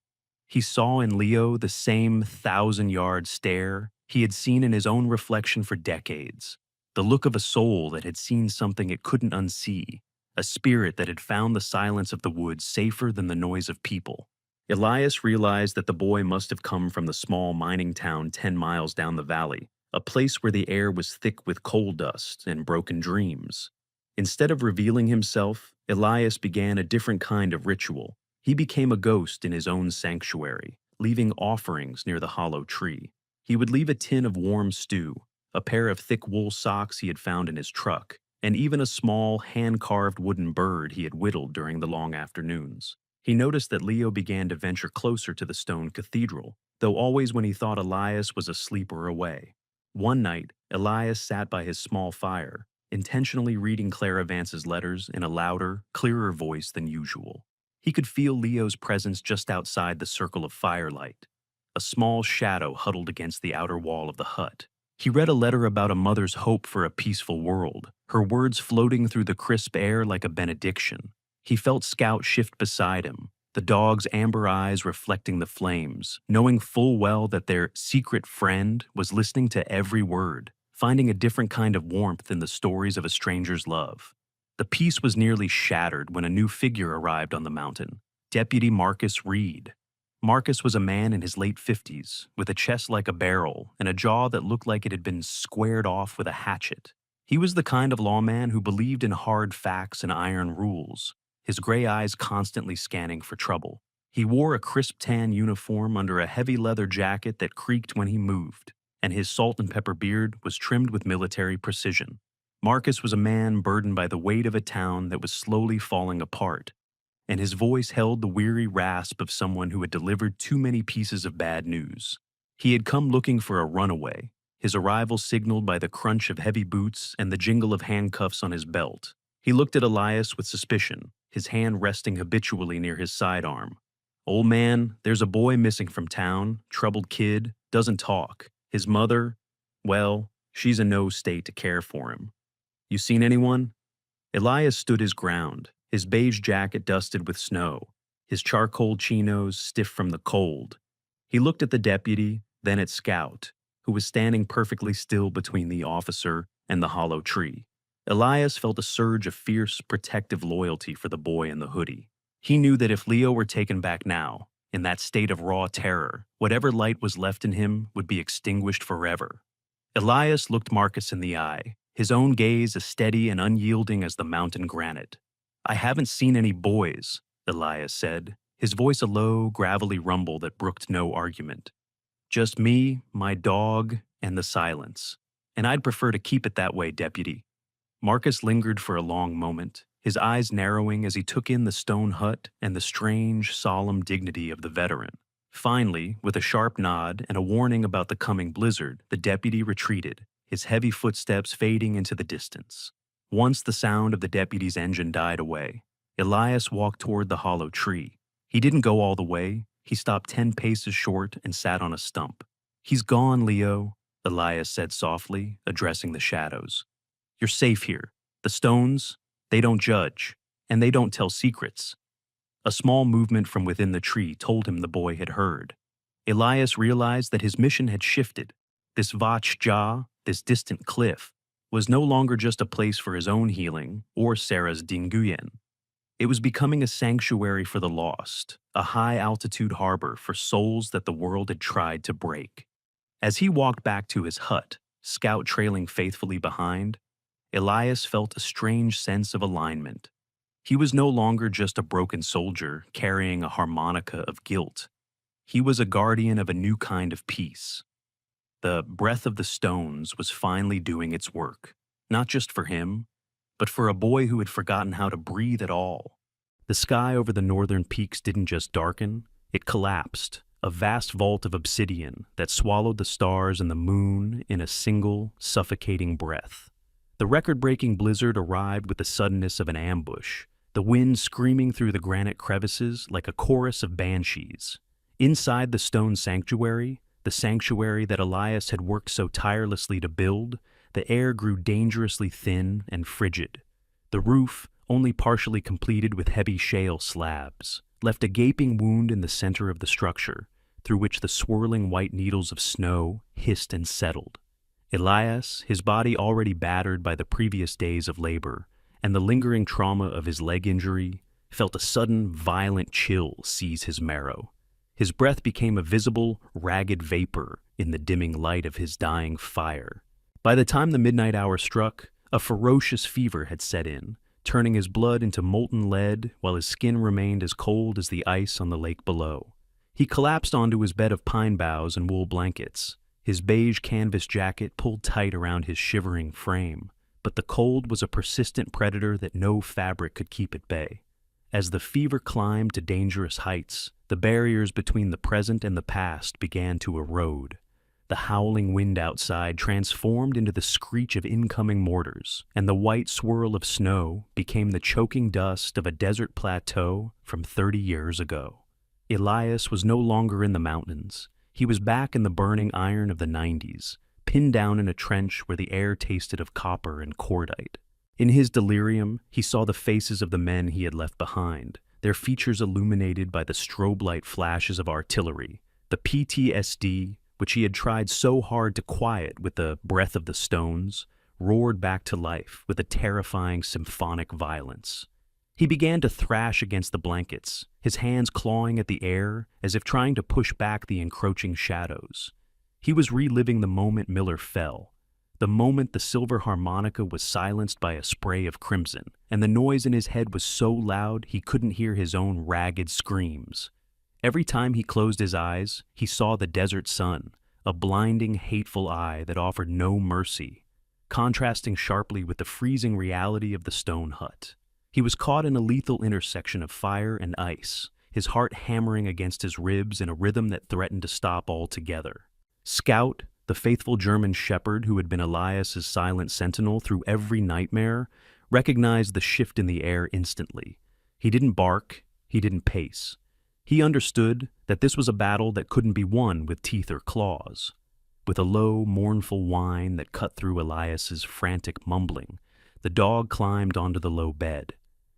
He saw in Leo the same 1,000-yard stare he had seen in his own reflection for decades, the look of a soul that had seen something it couldn't unsee, a spirit that had found the silence of the woods safer than the noise of people. Elias realized that the boy must have come from the small mining town 10 miles down the valley, a place where the air was thick with coal dust and broken dreams. Instead of revealing himself, Elias began a different kind of ritual. He became a ghost in his own sanctuary, leaving offerings near the hollow tree. He would leave a tin of warm stew, a pair of thick wool socks he had found in his truck, and even a small, hand-carved wooden bird he had whittled during the long afternoons. He noticed that Leo began to venture closer to the stone cathedral, though always when he thought Elias was asleep or away. One night, Elias sat by his small fire, intentionally reading Clara Vance's letters in a louder, clearer voice than usual. He could feel Leo's presence just outside the circle of firelight, a small shadow huddled against the outer wall of the hut. He read a letter about a mother's hope for a peaceful world, her words floating through the crisp air like a benediction. He felt Scout shift beside him, the dog's amber eyes reflecting the flames, knowing full well that their secret friend was listening to every word, finding a different kind of warmth in the stories of a stranger's love. The peace was nearly shattered when a new figure arrived on the mountain, Deputy Marcus Reed. Marcus was a man in his late 50s, with a chest like a barrel and a jaw that looked like it had been squared off with a hatchet. He was the kind of lawman who believed in hard facts and iron rules, his gray eyes constantly scanning for trouble. He wore a crisp tan uniform under a heavy leather jacket that creaked when he moved, and his salt and pepper beard was trimmed with military precision. Marcus was a man burdened by the weight of a town that was slowly falling apart, and his voice held the weary rasp of someone who had delivered too many pieces of bad news. He had come looking for a runaway, his arrival signaled by the crunch of heavy boots and the jingle of handcuffs on his belt. He looked at Elias with suspicion, his hand resting habitually near his sidearm. "Old man, there's a boy missing from town, troubled kid, doesn't talk. His mother, well, she's in no state to care for him. You seen anyone?" Elias stood his ground, his beige jacket dusted with snow, his charcoal chinos stiff from the cold. He looked at the deputy, then at Scout, who was standing perfectly still between the officer and the hollow tree. Elias felt a surge of fierce, protective loyalty for the boy in the hoodie. He knew that if Leo were taken back now, in that state of raw terror, whatever light was left in him would be extinguished forever. Elias looked Marcus in the eye, his own gaze as steady and unyielding as the mountain granite. "I haven't seen any boys," Elias said, his voice a low, gravelly rumble that brooked no argument. "Just me, my dog, and the silence. And I'd prefer to keep it that way, deputy." Marcus lingered for a long moment, his eyes narrowing as he took in the stone hut and the strange, solemn dignity of the veteran. Finally, with a sharp nod and a warning about the coming blizzard, the deputy retreated, his heavy footsteps fading into the distance. Once the sound of the deputy's engine died away, Elias walked toward the hollow tree. He didn't go all the way. He stopped 10 paces short and sat on a stump. "He's gone, Leo," Elias said softly, addressing the shadows. "You're safe here. The stones, they don't judge, and they don't tell secrets." A small movement from within the tree told him the boy had heard. Elias realized that his mission had shifted. This Vach Ja, this distant cliff, was no longer just a place for his own healing or Sarah's Dinguyen. It was becoming a sanctuary for the lost, a high-altitude harbor for souls that the world had tried to break. As he walked back to his hut, Scout trailing faithfully behind, Elias felt a strange sense of alignment. He was no longer just a broken soldier carrying a harmonica of guilt. He was a guardian of a new kind of peace. The breath of the stones was finally doing its work, not just for him, but for a boy who had forgotten how to breathe at all. The sky over the northern peaks didn't just darken, it collapsed, a vast vault of obsidian that swallowed the stars and the moon in a single, suffocating breath. The record-breaking blizzard arrived with the suddenness of an ambush, the wind screaming through the granite crevices like a chorus of banshees. Inside the stone sanctuary, the sanctuary that Elias had worked so tirelessly to build, the air grew dangerously thin and frigid. The roof, only partially completed with heavy shale slabs, left a gaping wound in the center of the structure, through which the swirling white needles of snow hissed and settled. Elias, his body already battered by the previous days of labor and the lingering trauma of his leg injury, felt a sudden, violent chill seize his marrow. His breath became a visible, ragged vapor in the dimming light of his dying fire. By the time the midnight hour struck, a ferocious fever had set in, turning his blood into molten lead while his skin remained as cold as the ice on the lake below. He collapsed onto his bed of pine boughs and wool blankets, his beige canvas jacket pulled tight around his shivering frame. But the cold was a persistent predator that no fabric could keep at bay. As the fever climbed to dangerous heights, the barriers between the present and the past began to erode. The howling wind outside transformed into the screech of incoming mortars, and the white swirl of snow became the choking dust of a desert plateau from 30 years ago. Elias was no longer in the mountains. He was back in the burning iron of the 90s, pinned down in a trench where the air tasted of copper and cordite. In his delirium, he saw the faces of the men he had left behind, their features illuminated by the strobe light flashes of artillery. The PTSD, which he had tried so hard to quiet with the breath of the stones, roared back to life with a terrifying symphonic violence. He began to thrash against the blankets, his hands clawing at the air as if trying to push back the encroaching shadows. He was reliving the moment Miller fell, The moment the silver harmonica was silenced by a spray of crimson, and the noise in his head was so loud he couldn't hear his own ragged screams. Every time he closed his eyes, he saw the desert sun, a blinding, hateful eye that offered no mercy, contrasting sharply with the freezing reality of the stone hut. He was caught in a lethal intersection of fire and ice, his heart hammering against his ribs in a rhythm that threatened to stop altogether. Scout, the faithful German shepherd who had been Elias's silent sentinel through every nightmare, recognized the shift in the air instantly. He didn't bark, he didn't pace. He understood that this was a battle that couldn't be won with teeth or claws. With a low, mournful whine that cut through Elias's frantic mumbling, the dog climbed onto the low bed.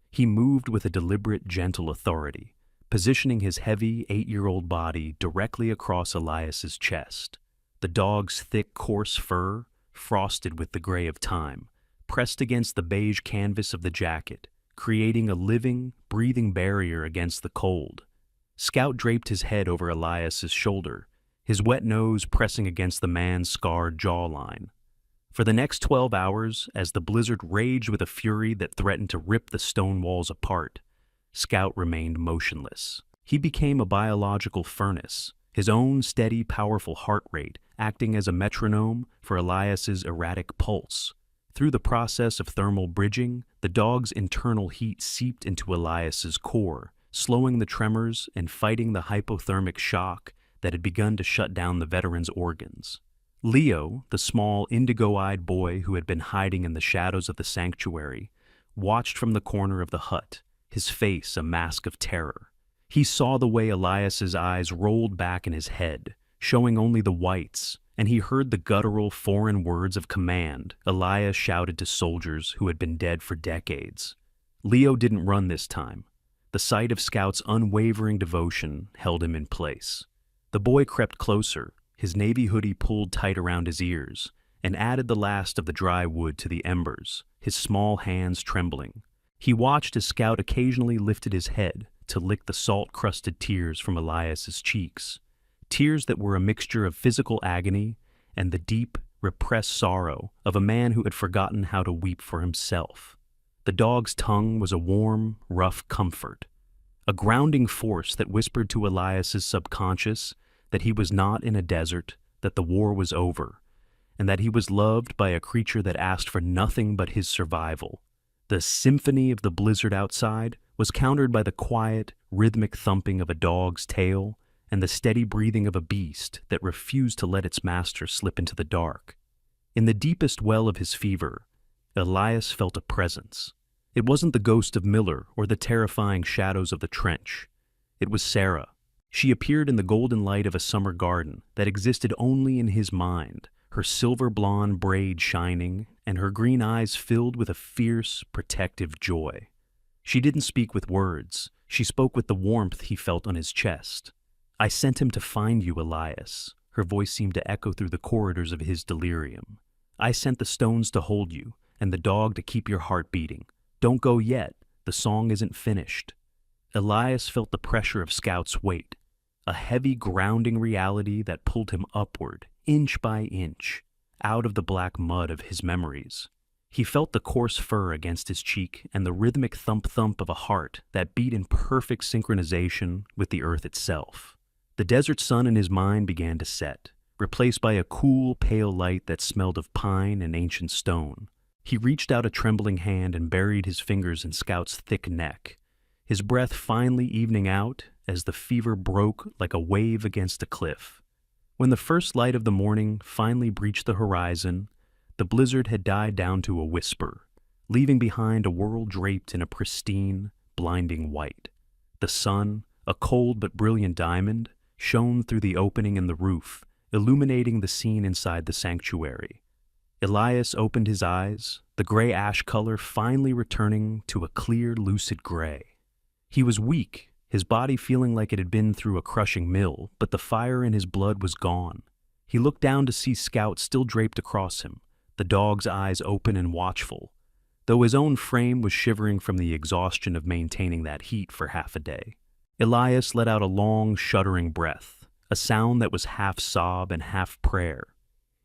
He moved with a deliberate, gentle authority, positioning his heavy, 8-year-old body directly across Elias's chest. The dog's thick, coarse fur, frosted with the gray of time, pressed against the beige canvas of the jacket, creating a living, breathing barrier against the cold. Scout draped his head over Elias's shoulder, his wet nose pressing against the man's scarred jawline. For the next 12 hours, as the blizzard raged with a fury that threatened to rip the stone walls apart, Scout remained motionless. He became a biological furnace, his own steady, powerful heart rate acting as a metronome for Elias's erratic pulse. Through the process of thermal bridging, the dog's internal heat seeped into Elias's core, slowing the tremors and fighting the hypothermic shock that had begun to shut down the veteran's organs. Leo, the small, indigo-eyed boy who had been hiding in the shadows of the sanctuary, watched from the corner of the hut, his face a mask of terror. He saw the way Elias's eyes rolled back in his head, showing only the whites, and he heard the guttural foreign words of command Elias shouted to soldiers who had been dead for decades. Leo didn't run this time. The sight of Scout's unwavering devotion held him in place. The boy crept closer, his navy hoodie pulled tight around his ears, and added the last of the dry wood to the embers, his small hands trembling. He watched as Scout occasionally lifted his head to lick the salt-crusted tears from Elias's cheeks, tears that were a mixture of physical agony and the deep, repressed sorrow of a man who had forgotten how to weep for himself. The dog's tongue was a warm, rough comfort, a grounding force that whispered to Elias's subconscious that he was not in a desert, that the war was over, and that he was loved by a creature that asked for nothing but his survival. The symphony of the blizzard outside was countered by the quiet, rhythmic thumping of a dog's tail and the steady breathing of a beast that refused to let its master slip into the dark. In the deepest well of his fever, Elias felt a presence. It wasn't the ghost of Miller or the terrifying shadows of the trench. It was Sarah. She appeared in the golden light of a summer garden that existed only in his mind, her silver blonde braid shining and her green eyes filled with a fierce, protective joy. She didn't speak with words. She spoke with the warmth he felt on his chest. "I sent him to find you, Elias." Her voice seemed to echo through the corridors of his delirium. "I sent the stones to hold you, and the dog to keep your heart beating. Don't go yet. The song isn't finished." Elias felt the pressure of Scout's weight, a heavy, grounding reality that pulled him upward, inch by inch, out of the black mud of his memories. He felt the coarse fur against his cheek and the rhythmic thump-thump of a heart that beat in perfect synchronization with the earth itself. The desert sun in his mind began to set, replaced by a cool, pale light that smelled of pine and ancient stone. He reached out a trembling hand and buried his fingers in Scout's thick neck, his breath finally evening out as the fever broke like a wave against a cliff. When the first light of the morning finally breached the horizon, the blizzard had died down to a whisper, leaving behind a world draped in a pristine, blinding white. The sun, a cold but brilliant diamond, shone through the opening in the roof, illuminating the scene inside the sanctuary. Elias opened his eyes, the gray ash color finally returning to a clear, lucid gray. He was weak, his body feeling like it had been through a crushing mill, but the fire in his blood was gone. He looked down to see Scout still draped across him, the dog's eyes open and watchful, though his own frame was shivering from the exhaustion of maintaining that heat for half a day. Elias let out a long, shuddering breath, a sound that was half sob and half prayer.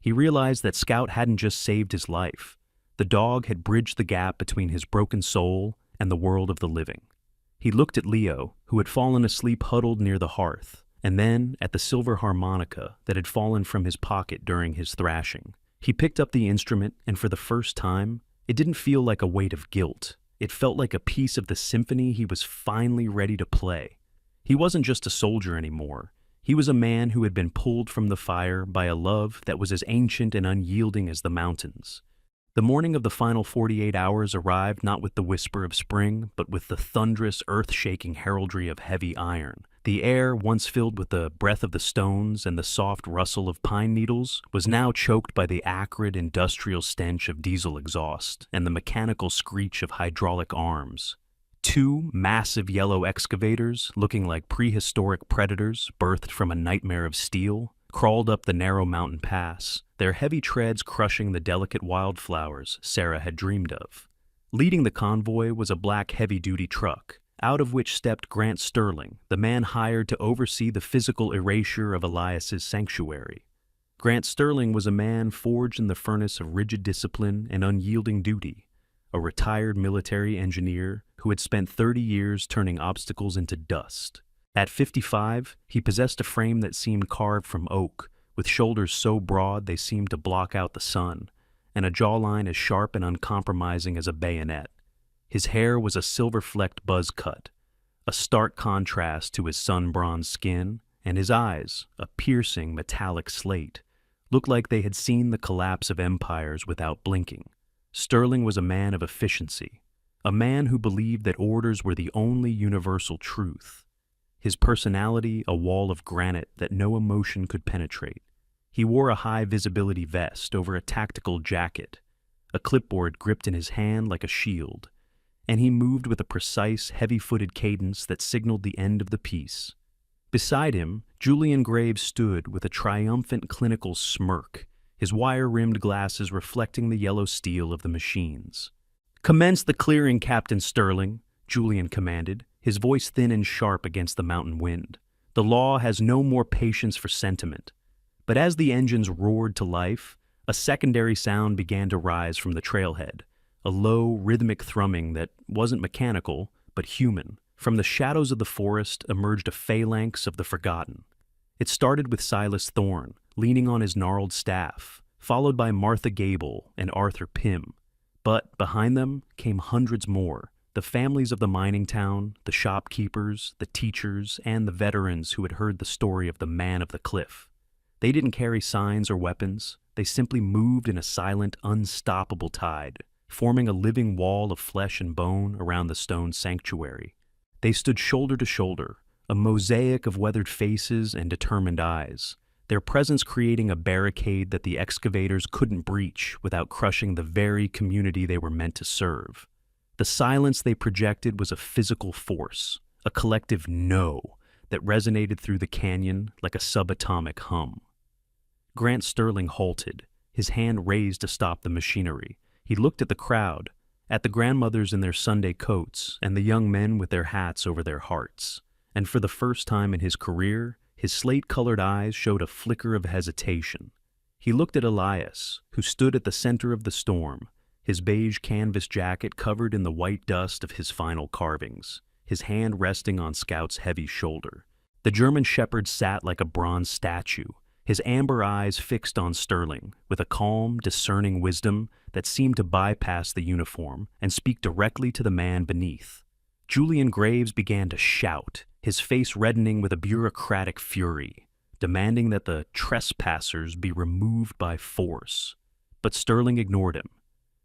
He realized that Scout hadn't just saved his life. The dog had bridged the gap between his broken soul and the world of the living. He looked at Leo, who had fallen asleep huddled near the hearth, and then at the silver harmonica that had fallen from his pocket during his thrashing. He picked up the instrument, and for the first time, it didn't feel like a weight of guilt. It felt like a piece of the symphony he was finally ready to play. He wasn't just a soldier anymore. He was a man who had been pulled from the fire by a love that was as ancient and unyielding as the mountains. The morning of the final 48 hours arrived not with the whisper of spring, but with the thunderous, earth-shaking heraldry of heavy iron. The air, once filled with the breath of the stones and the soft rustle of pine needles, was now choked by the acrid, industrial stench of diesel exhaust and the mechanical screech of hydraulic arms. Two massive yellow excavators, looking like prehistoric predators birthed from a nightmare of steel, crawled up the narrow mountain pass, their heavy treads crushing the delicate wildflowers Sarah had dreamed of. Leading the convoy was a black heavy-duty truck, out of which stepped Grant Sterling, the man hired to oversee the physical erasure of Elias's sanctuary. Grant Sterling was a man forged in the furnace of rigid discipline and unyielding duty, a retired military engineer who had spent 30 years turning obstacles into dust. At 55, he possessed a frame that seemed carved from oak, with shoulders so broad they seemed to block out the sun, and a jawline as sharp and uncompromising as a bayonet. His hair was a silver-flecked buzz cut, a stark contrast to his sun-bronzed skin, and his eyes, a piercing metallic slate, looked like they had seen the collapse of empires without blinking. Sterling was a man of efficiency, a man who believed that orders were the only universal truth. His personality a wall of granite that no emotion could penetrate. He wore a high-visibility vest over a tactical jacket, a clipboard gripped in his hand like a shield, and he moved with a precise, heavy-footed cadence that signaled the end of the piece. Beside him, Julian Graves stood with a triumphant clinical smirk, his wire-rimmed glasses reflecting the yellow steel of the machines. "Commence the clearing, Captain Sterling," Julian commanded, his voice thin and sharp against the mountain wind. The law has no more patience for sentiment. But as the engines roared to life, a secondary sound began to rise from the trailhead, a low, rhythmic thrumming that wasn't mechanical, but human. From the shadows of the forest emerged a phalanx of the forgotten. It started with Silas Thorne, leaning on his gnarled staff, followed by Martha Gable and Arthur Pym. But behind them came hundreds more, the families of the mining town, the shopkeepers, the teachers, and the veterans who had heard the story of the man of the cliff. They didn't carry signs or weapons. They simply moved in a silent, unstoppable tide, forming a living wall of flesh and bone around the stone sanctuary. They stood shoulder to shoulder, a mosaic of weathered faces and determined eyes, their presence creating a barricade that the excavators couldn't breach without crushing the very community they were meant to serve. The silence they projected was a physical force, a collective no that resonated through the canyon like a subatomic hum. Grant Sterling halted, his hand raised to stop the machinery. He looked at the crowd, at the grandmothers in their Sunday coats and the young men with their hats over their hearts, and for the first time in his career, his slate-colored eyes showed a flicker of hesitation. He looked at Elias, who stood at the center of the storm, his beige canvas jacket covered in the white dust of his final carvings, his hand resting on Scout's heavy shoulder. The German shepherd sat like a bronze statue, his amber eyes fixed on Sterling, with a calm, discerning wisdom that seemed to bypass the uniform and speak directly to the man beneath. Julian Graves began to shout, his face reddening with a bureaucratic fury, demanding that the trespassers be removed by force. But Sterling ignored him.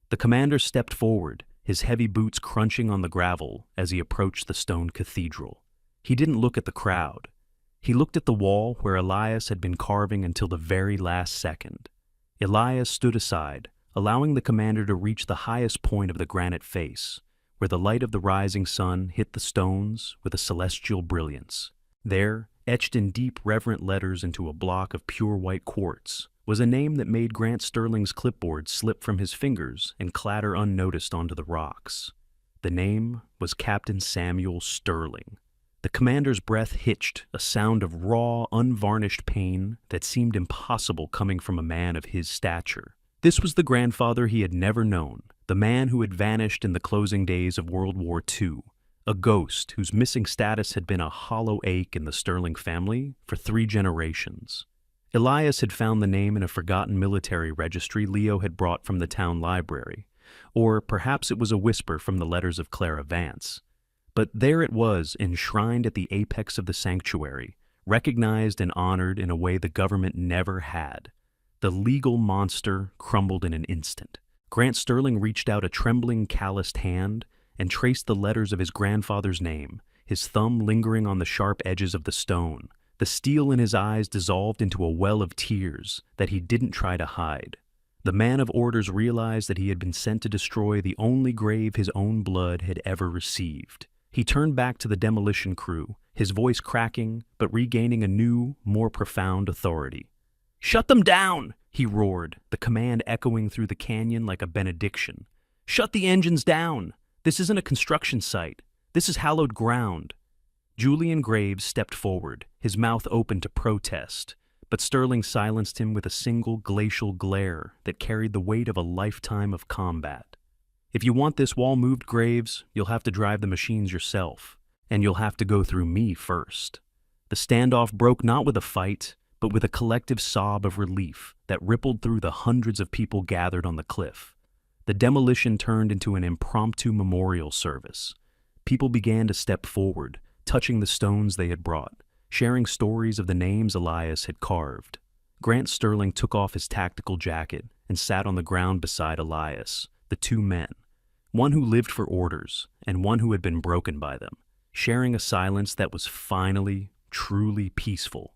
The commander stepped forward, his heavy boots crunching on the gravel as he approached the stone cathedral. He didn't look at the crowd. He looked at the wall where Elias had been carving until the very last second. Elias stood aside, allowing the commander to reach the highest point of the granite face, where the light of the rising sun hit the stones with a celestial brilliance. There, etched in deep, reverent letters into a block of pure white quartz, was a name that made Grant Sterling's clipboard slip from his fingers and clatter unnoticed onto the rocks. The name was Captain Samuel Sterling. The commander's breath hitched, a sound of raw, unvarnished pain that seemed impossible coming from a man of his stature. This was the grandfather he had never known, the man who had vanished in the closing days of World War II, a ghost whose missing status had been a hollow ache in the Sterling family for 3 generations. Elias had found the name in a forgotten military registry Leo had brought from the town library, or perhaps it was a whisper from the letters of Clara Vance. But there it was, enshrined at the apex of the sanctuary, recognized and honored in a way the government never had. The legal monster crumbled in an instant. Grant Sterling reached out a trembling, calloused hand and traced the letters of his grandfather's name, his thumb lingering on the sharp edges of the stone. The steel in his eyes dissolved into a well of tears that he didn't try to hide. The man of orders realized that he had been sent to destroy the only grave his own blood had ever received. He turned back to the demolition crew, his voice cracking, but regaining a new, more profound authority. "Shut them down!" he roared, the command echoing through the canyon like a benediction. "Shut the engines down! This isn't a construction site. This is hallowed ground." Julian Graves stepped forward, his mouth open to protest, but Sterling silenced him with a single glacial glare that carried the weight of a lifetime of combat. "If you want this wall moved, Graves, you'll have to drive the machines yourself, and you'll have to go through me first." The standoff broke not with a fight, but with a collective sob of relief that rippled through the hundreds of people gathered on the cliff. The demolition turned into an impromptu memorial service. People began to step forward, touching the stones they had brought, sharing stories of the names Elias had carved. Grant Sterling took off his tactical jacket and sat on the ground beside Elias, the 2 men, one who lived for orders and one who had been broken by them, sharing a silence that was finally, truly peaceful.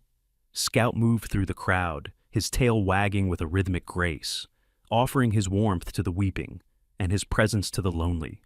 Scout moved through the crowd, his tail wagging with a rhythmic grace, offering his warmth to the weeping and his presence to the lonely.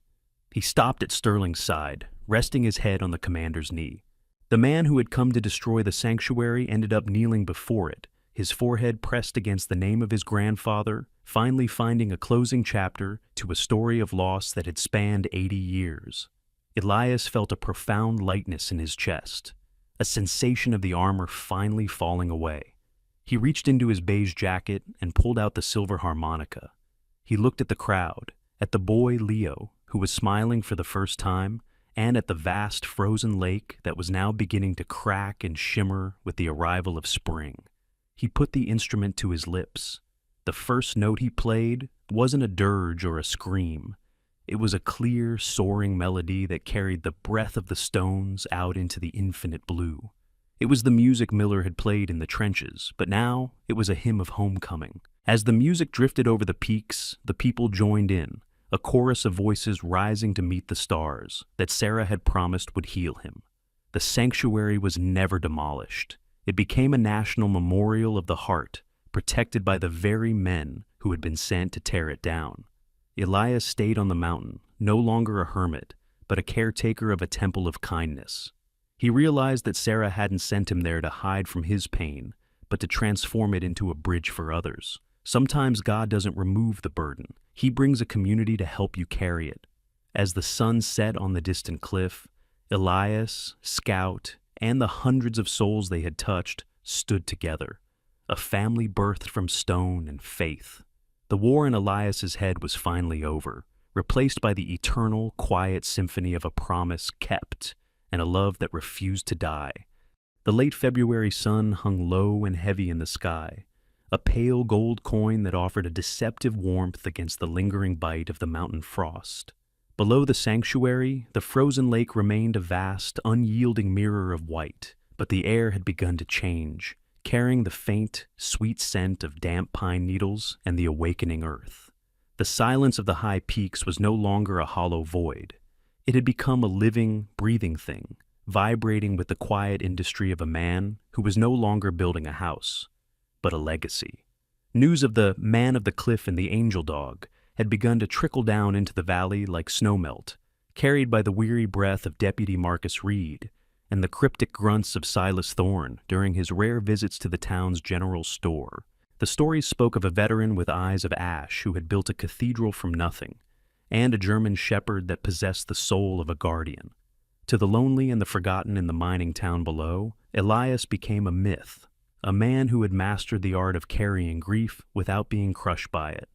He stopped at Sterling's side, resting his head on the commander's knee. The man who had come to destroy the sanctuary ended up kneeling before it, his forehead pressed against the name of his grandfather, finally finding a closing chapter to a story of loss that had spanned 80 years. Elias felt a profound lightness in his chest, a sensation of the armor finally falling away. He reached into his beige jacket and pulled out the silver harmonica. He looked at the crowd, at the boy Leo, who was smiling for the first time, and at the vast frozen lake that was now beginning to crack and shimmer with the arrival of spring. He put the instrument to his lips. The first note he played wasn't a dirge or a scream. It was a clear, soaring melody that carried the breath of the stones out into the infinite blue. It was the music Miller had played in the trenches, but now it was a hymn of homecoming. As the music drifted over the peaks, the people joined in, a chorus of voices rising to meet the stars that Sarah had promised would heal him. The sanctuary was never demolished. It became a national memorial of the heart, protected by the very men who had been sent to tear it down. Elias stayed on the mountain, no longer a hermit, but a caretaker of a temple of kindness. He realized that Sarah hadn't sent him there to hide from his pain, but to transform it into a bridge for others. Sometimes God doesn't remove the burden. He brings a community to help you carry it. As the sun set on the distant cliff, Elias, Scout, and the hundreds of souls they had touched stood together, a family birthed from stone and faith. The war in Elias's head was finally over, replaced by the eternal, quiet symphony of a promise kept and a love that refused to die. The late February sun hung low and heavy in the sky, a pale gold coin that offered a deceptive warmth against the lingering bite of the mountain frost. Below the sanctuary, the frozen lake remained a vast, unyielding mirror of white, but the air had begun to change, carrying the faint, sweet scent of damp pine needles and the awakening earth. The silence of the high peaks was no longer a hollow void. It had become a living, breathing thing, vibrating with the quiet industry of a man who was no longer building a house, but a legacy. News of the man of the cliff and the angel dog had begun to trickle down into the valley like snowmelt, carried by the weary breath of Deputy Marcus Reed and the cryptic grunts of Silas Thorne during his rare visits to the town's general store. The stories spoke of a veteran with eyes of ash who had built a cathedral from nothing, and a German shepherd that possessed the soul of a guardian. To the lonely and the forgotten in the mining town below, Elias became a myth, a man who had mastered the art of carrying grief without being crushed by it.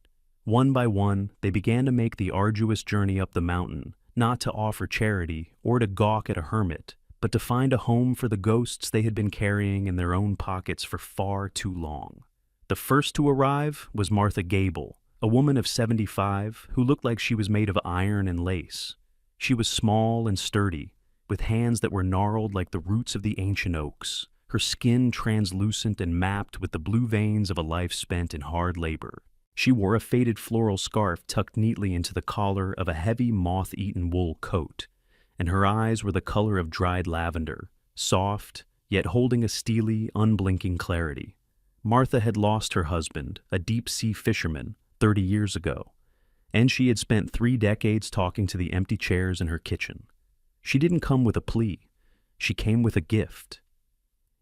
One by one, they began to make the arduous journey up the mountain, not to offer charity or to gawk at a hermit, but to find a home for the ghosts they had been carrying in their own pockets for far too long. The first to arrive was Martha Gable, a woman of 75 who looked like she was made of iron and lace. She was small and sturdy, with hands that were gnarled like the roots of the ancient oaks, her skin translucent and mapped with the blue veins of a life spent in hard labor. She wore a faded floral scarf tucked neatly into the collar of a heavy moth-eaten wool coat, and her eyes were the color of dried lavender, soft, yet holding a steely, unblinking clarity. Martha had lost her husband, a deep-sea fisherman, 30 years ago, and she had spent 3 decades talking to the empty chairs in her kitchen. She didn't come with a plea. She came with a gift.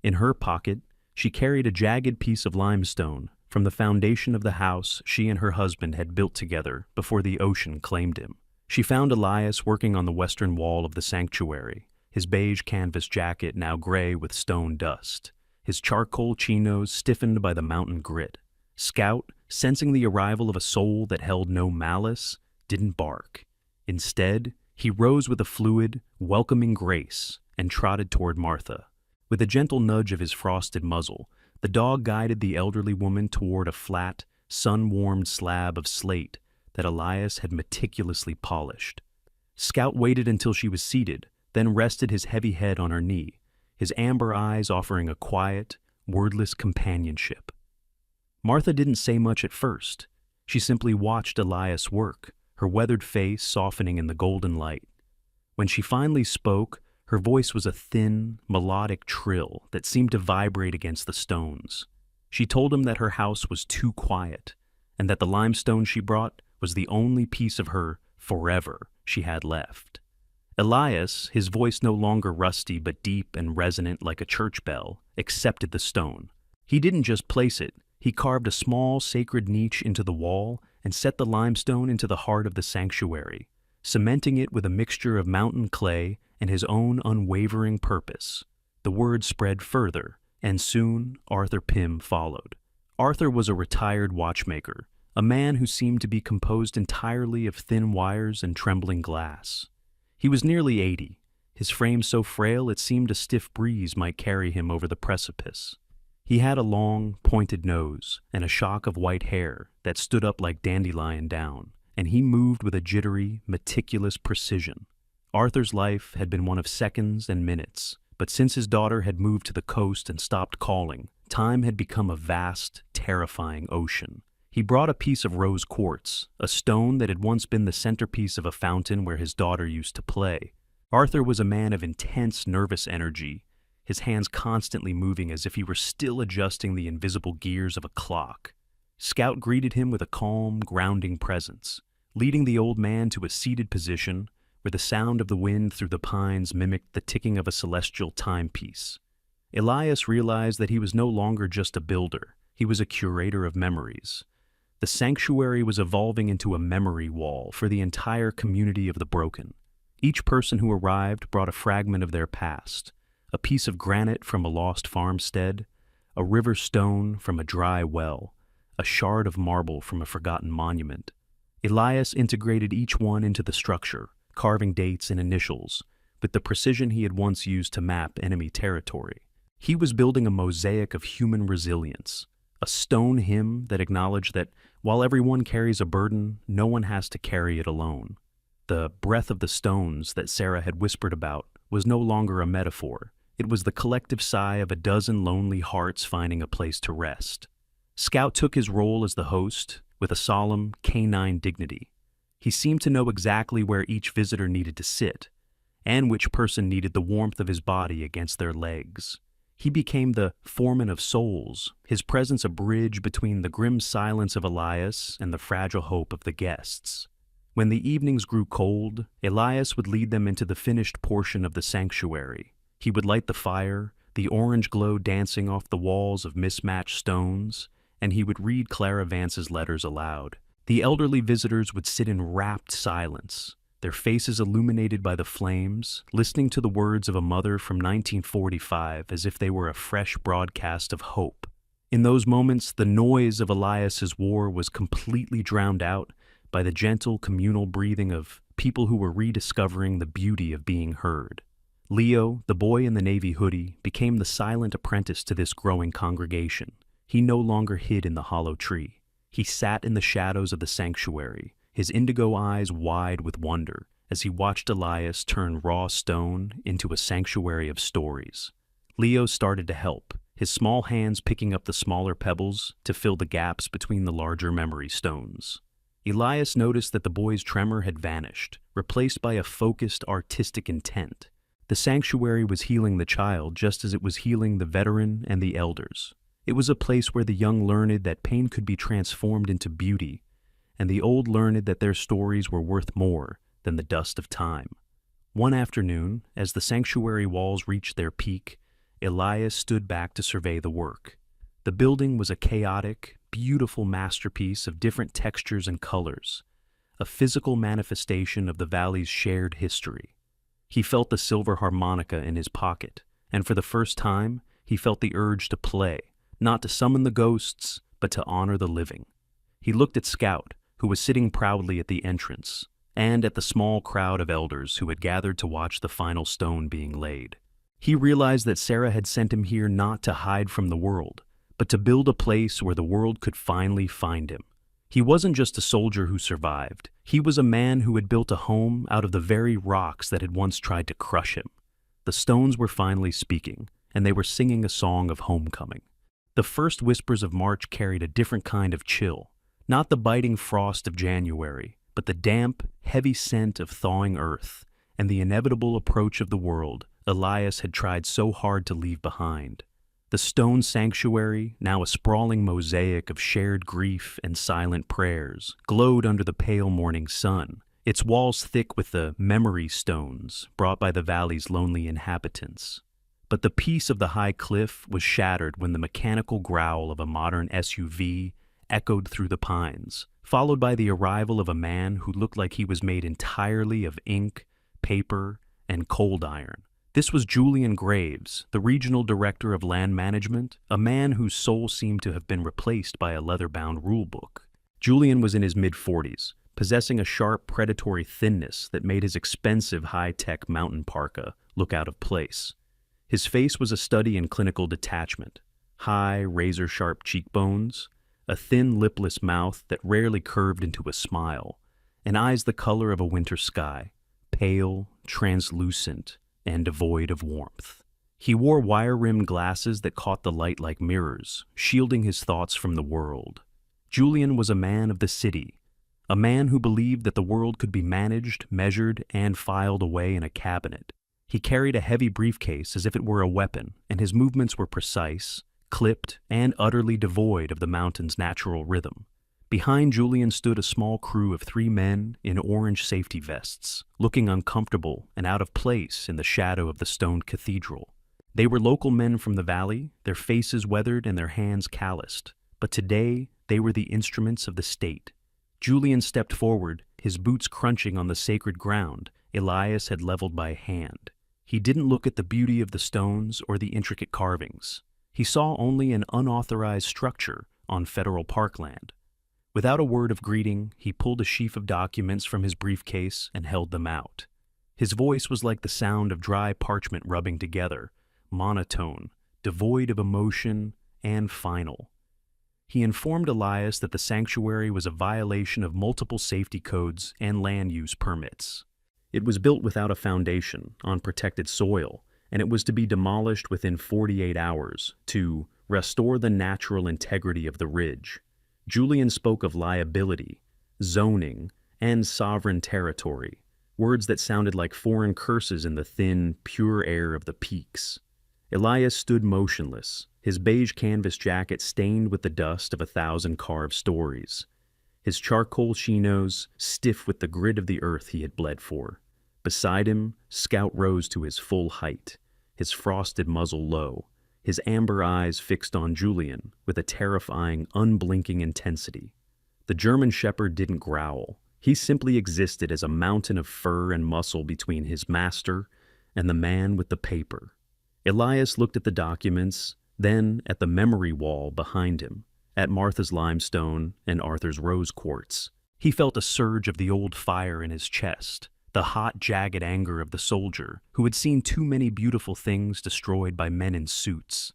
In her pocket, she carried a jagged piece of limestone from the foundation of the house she and her husband had built together before the ocean claimed him. She found Elias working on the western wall of the sanctuary, his beige canvas jacket now gray with stone dust, his charcoal chinos stiffened by the mountain grit. Scout, sensing the arrival of a soul that held no malice, didn't bark. Instead, he rose with a fluid, welcoming grace and trotted toward Martha. With a gentle nudge of his frosted muzzle, the dog guided the elderly woman toward a flat, sun-warmed slab of slate that Elias had meticulously polished. Scout waited until she was seated, then rested his heavy head on her knee, his amber eyes offering a quiet, wordless companionship. Martha didn't say much at first. She simply watched Elias work, her weathered face softening in the golden light. When she finally spoke, her voice was a thin, melodic trill that seemed to vibrate against the stones. She told him that her house was too quiet, and that the limestone she brought was the only piece of her forever she had left. Elias, his voice no longer rusty but deep and resonant like a church bell, accepted the stone. He didn't just place it, he carved a small sacred niche into the wall and set the limestone into the heart of the sanctuary, cementing it with a mixture of mountain clay and his own unwavering purpose. The word spread further, and soon Arthur Pym followed. Arthur was a retired watchmaker, a man who seemed to be composed entirely of thin wires and trembling glass. He was nearly 80, his frame so frail it seemed a stiff breeze might carry him over the precipice. He had a long, pointed nose and a shock of white hair that stood up like dandelion down, and he moved with a jittery, meticulous precision. Arthur's life had been one of seconds and minutes, but since his daughter had moved to the coast and stopped calling, time had become a vast, terrifying ocean. He brought a piece of rose quartz, a stone that had once been the centerpiece of a fountain where his daughter used to play. Arthur was a man of intense nervous energy, his hands constantly moving as if he were still adjusting the invisible gears of a clock. Scout greeted him with a calm, grounding presence, leading the old man to a seated position where the sound of the wind through the pines mimicked the ticking of a celestial timepiece. Elias realized that he was no longer just a builder, he was a curator of memories. The sanctuary was evolving into a memory wall for the entire community of the broken. Each person who arrived brought a fragment of their past, a piece of granite from a lost farmstead, a river stone from a dry well, a shard of marble from a forgotten monument. Elias integrated each one into the structure, carving dates and initials, with the precision he had once used to map enemy territory. He was building a mosaic of human resilience, a stone hymn that acknowledged that while everyone carries a burden, no one has to carry it alone. The breath of the stones that Sarah had whispered about was no longer a metaphor. It was the collective sigh of a dozen lonely hearts finding a place to rest. Scout took his role as the host with a solemn, canine dignity. He seemed to know exactly where each visitor needed to sit, and which person needed the warmth of his body against their legs. He became the foreman of souls, his presence a bridge between the grim silence of Elias and the fragile hope of the guests. When the evenings grew cold, Elias would lead them into the finished portion of the sanctuary. He would light the fire, the orange glow dancing off the walls of mismatched stones, and he would read Clara Vance's letters aloud. The elderly visitors would sit in rapt silence, their faces illuminated by the flames, listening to the words of a mother from 1945 as if they were a fresh broadcast of hope. In those moments, the noise of Elias's war was completely drowned out by the gentle communal breathing of people who were rediscovering the beauty of being heard. Leo, the boy in the navy hoodie, became the silent apprentice to this growing congregation. He no longer hid in the hollow tree. He sat in the shadows of the sanctuary, his indigo eyes wide with wonder, as he watched Elias turn raw stone into a sanctuary of stories. Leo started to help, his small hands picking up the smaller pebbles to fill the gaps between the larger memory stones. Elias noticed that the boy's tremor had vanished, replaced by a focused artistic intent. The sanctuary was healing the child just as it was healing the veteran and the elders. It was a place where the young learned that pain could be transformed into beauty, and the old learned that their stories were worth more than the dust of time. One afternoon, as the sanctuary walls reached their peak, Elias stood back to survey the work. The building was a chaotic, beautiful masterpiece of different textures and colors, a physical manifestation of the valley's shared history. He felt the silver harmonica in his pocket, and for the first time, he felt the urge to play, not to summon the ghosts, but to honor the living. He looked at Scout, who was sitting proudly at the entrance, and at the small crowd of elders who had gathered to watch the final stone being laid. He realized that Sarah had sent him here not to hide from the world, but to build a place where the world could finally find him. He wasn't just a soldier who survived. He was a man who had built a home out of the very rocks that had once tried to crush him. The stones were finally speaking, and they were singing a song of homecoming. The first whispers of March carried a different kind of chill, not the biting frost of January, but the damp, heavy scent of thawing earth and the inevitable approach of the world Elias had tried so hard to leave behind. The stone sanctuary, now a sprawling mosaic of shared grief and silent prayers, glowed under the pale morning sun, its walls thick with the memory stones brought by the valley's lonely inhabitants. But the peace of the high cliff was shattered when the mechanical growl of a modern SUV echoed through the pines, followed by the arrival of a man who looked like he was made entirely of ink, paper, and cold iron. This was Julian Graves, the regional director of land management, a man whose soul seemed to have been replaced by a leather-bound rulebook. Julian was in his mid-40s, possessing a sharp predatory thinness that made his expensive high-tech mountain parka look out of place. His face was a study in clinical detachment, high, razor-sharp cheekbones, a thin, lipless mouth that rarely curved into a smile, and eyes the color of a winter sky, pale, translucent, and devoid of warmth. He wore wire-rimmed glasses that caught the light like mirrors, shielding his thoughts from the world. Julian was a man of the city, a man who believed that the world could be managed, measured, and filed away in a cabinet. He carried a heavy briefcase as if it were a weapon, and his movements were precise, clipped, and utterly devoid of the mountain's natural rhythm. Behind Julian stood a small crew of 3 men in orange safety vests, looking uncomfortable and out of place in the shadow of the stone cathedral. They were local men from the valley, their faces weathered and their hands calloused, but today they were the instruments of the state. Julian stepped forward, his boots crunching on the sacred ground Elias had leveled by hand. He didn't look at the beauty of the stones or the intricate carvings. He saw only an unauthorized structure on federal parkland. Without a word of greeting, he pulled a sheaf of documents from his briefcase and held them out. His voice was like the sound of dry parchment rubbing together, monotone, devoid of emotion, and final. He informed Elias that the sanctuary was a violation of multiple safety codes and land use permits. It was built without a foundation, on protected soil, and it was to be demolished within 48 hours to restore the natural integrity of the ridge. Julian spoke of liability, zoning, and sovereign territory, words that sounded like foreign curses in the thin, pure air of the peaks. Elias stood motionless, his beige canvas jacket stained with the dust of 1,000 carved stories, his charcoal chinos stiff with the grit of the earth he had bled for. Beside him, Scout rose to his full height, his frosted muzzle low, his amber eyes fixed on Julian with a terrifying, unblinking intensity. The German shepherd didn't growl. He simply existed as a mountain of fur and muscle between his master and the man with the paper. Elias looked at the documents, then at the memory wall behind him, at Martha's limestone and Arthur's rose quartz. He felt a surge of the old fire in his chest, the hot, jagged anger of the soldier who had seen too many beautiful things destroyed by men in suits.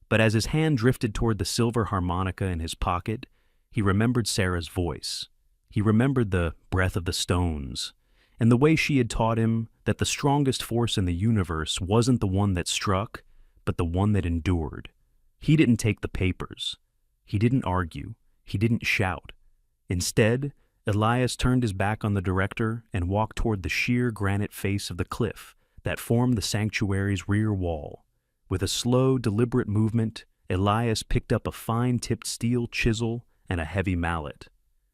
But as his hand drifted toward the silver harmonica in his pocket, he remembered Sarah's voice. He remembered the breath of the stones, and the way she had taught him that the strongest force in the universe wasn't the one that struck, but the one that endured. He didn't take the papers. He didn't argue. He didn't shout. Instead, Elias turned his back on the director and walked toward the sheer granite face of the cliff that formed the sanctuary's rear wall. With a slow, deliberate movement, Elias picked up a fine-tipped steel chisel and a heavy mallet.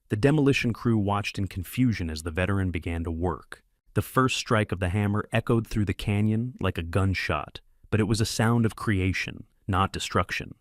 The demolition crew watched in confusion as the veteran began to work. The first strike of the hammer echoed through the canyon like a gunshot, but it was a sound of creation, not destruction.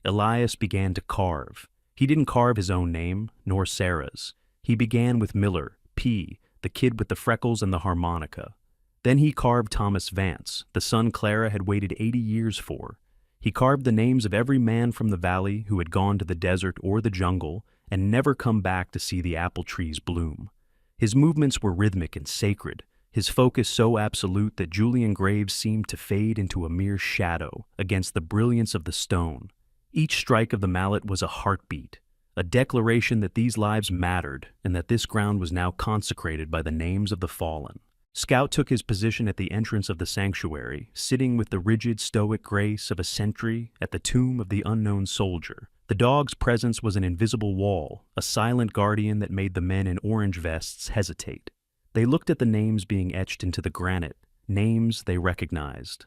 Elias began to carve. He didn't carve his own name, nor Sarah's. He began with Miller, P., the kid with the freckles and the harmonica. Then he carved Thomas Vance, the son Clara had waited 80 years for. He carved the names of every man from the valley who had gone to the desert or the jungle and never come back to see the apple trees bloom. His movements were rhythmic and sacred, his focus so absolute that Julian Graves seemed to fade into a mere shadow against the brilliance of the stone. Each strike of the mallet was a heartbeat, a declaration that these lives mattered and that this ground was now consecrated by the names of the fallen. Scout took his position at the entrance of the sanctuary, sitting with the rigid, stoic grace of a sentry at the tomb of the unknown soldier. The dog's presence was an invisible wall, a silent guardian that made the men in orange vests hesitate. They looked at the names being etched into the granite, names they recognized.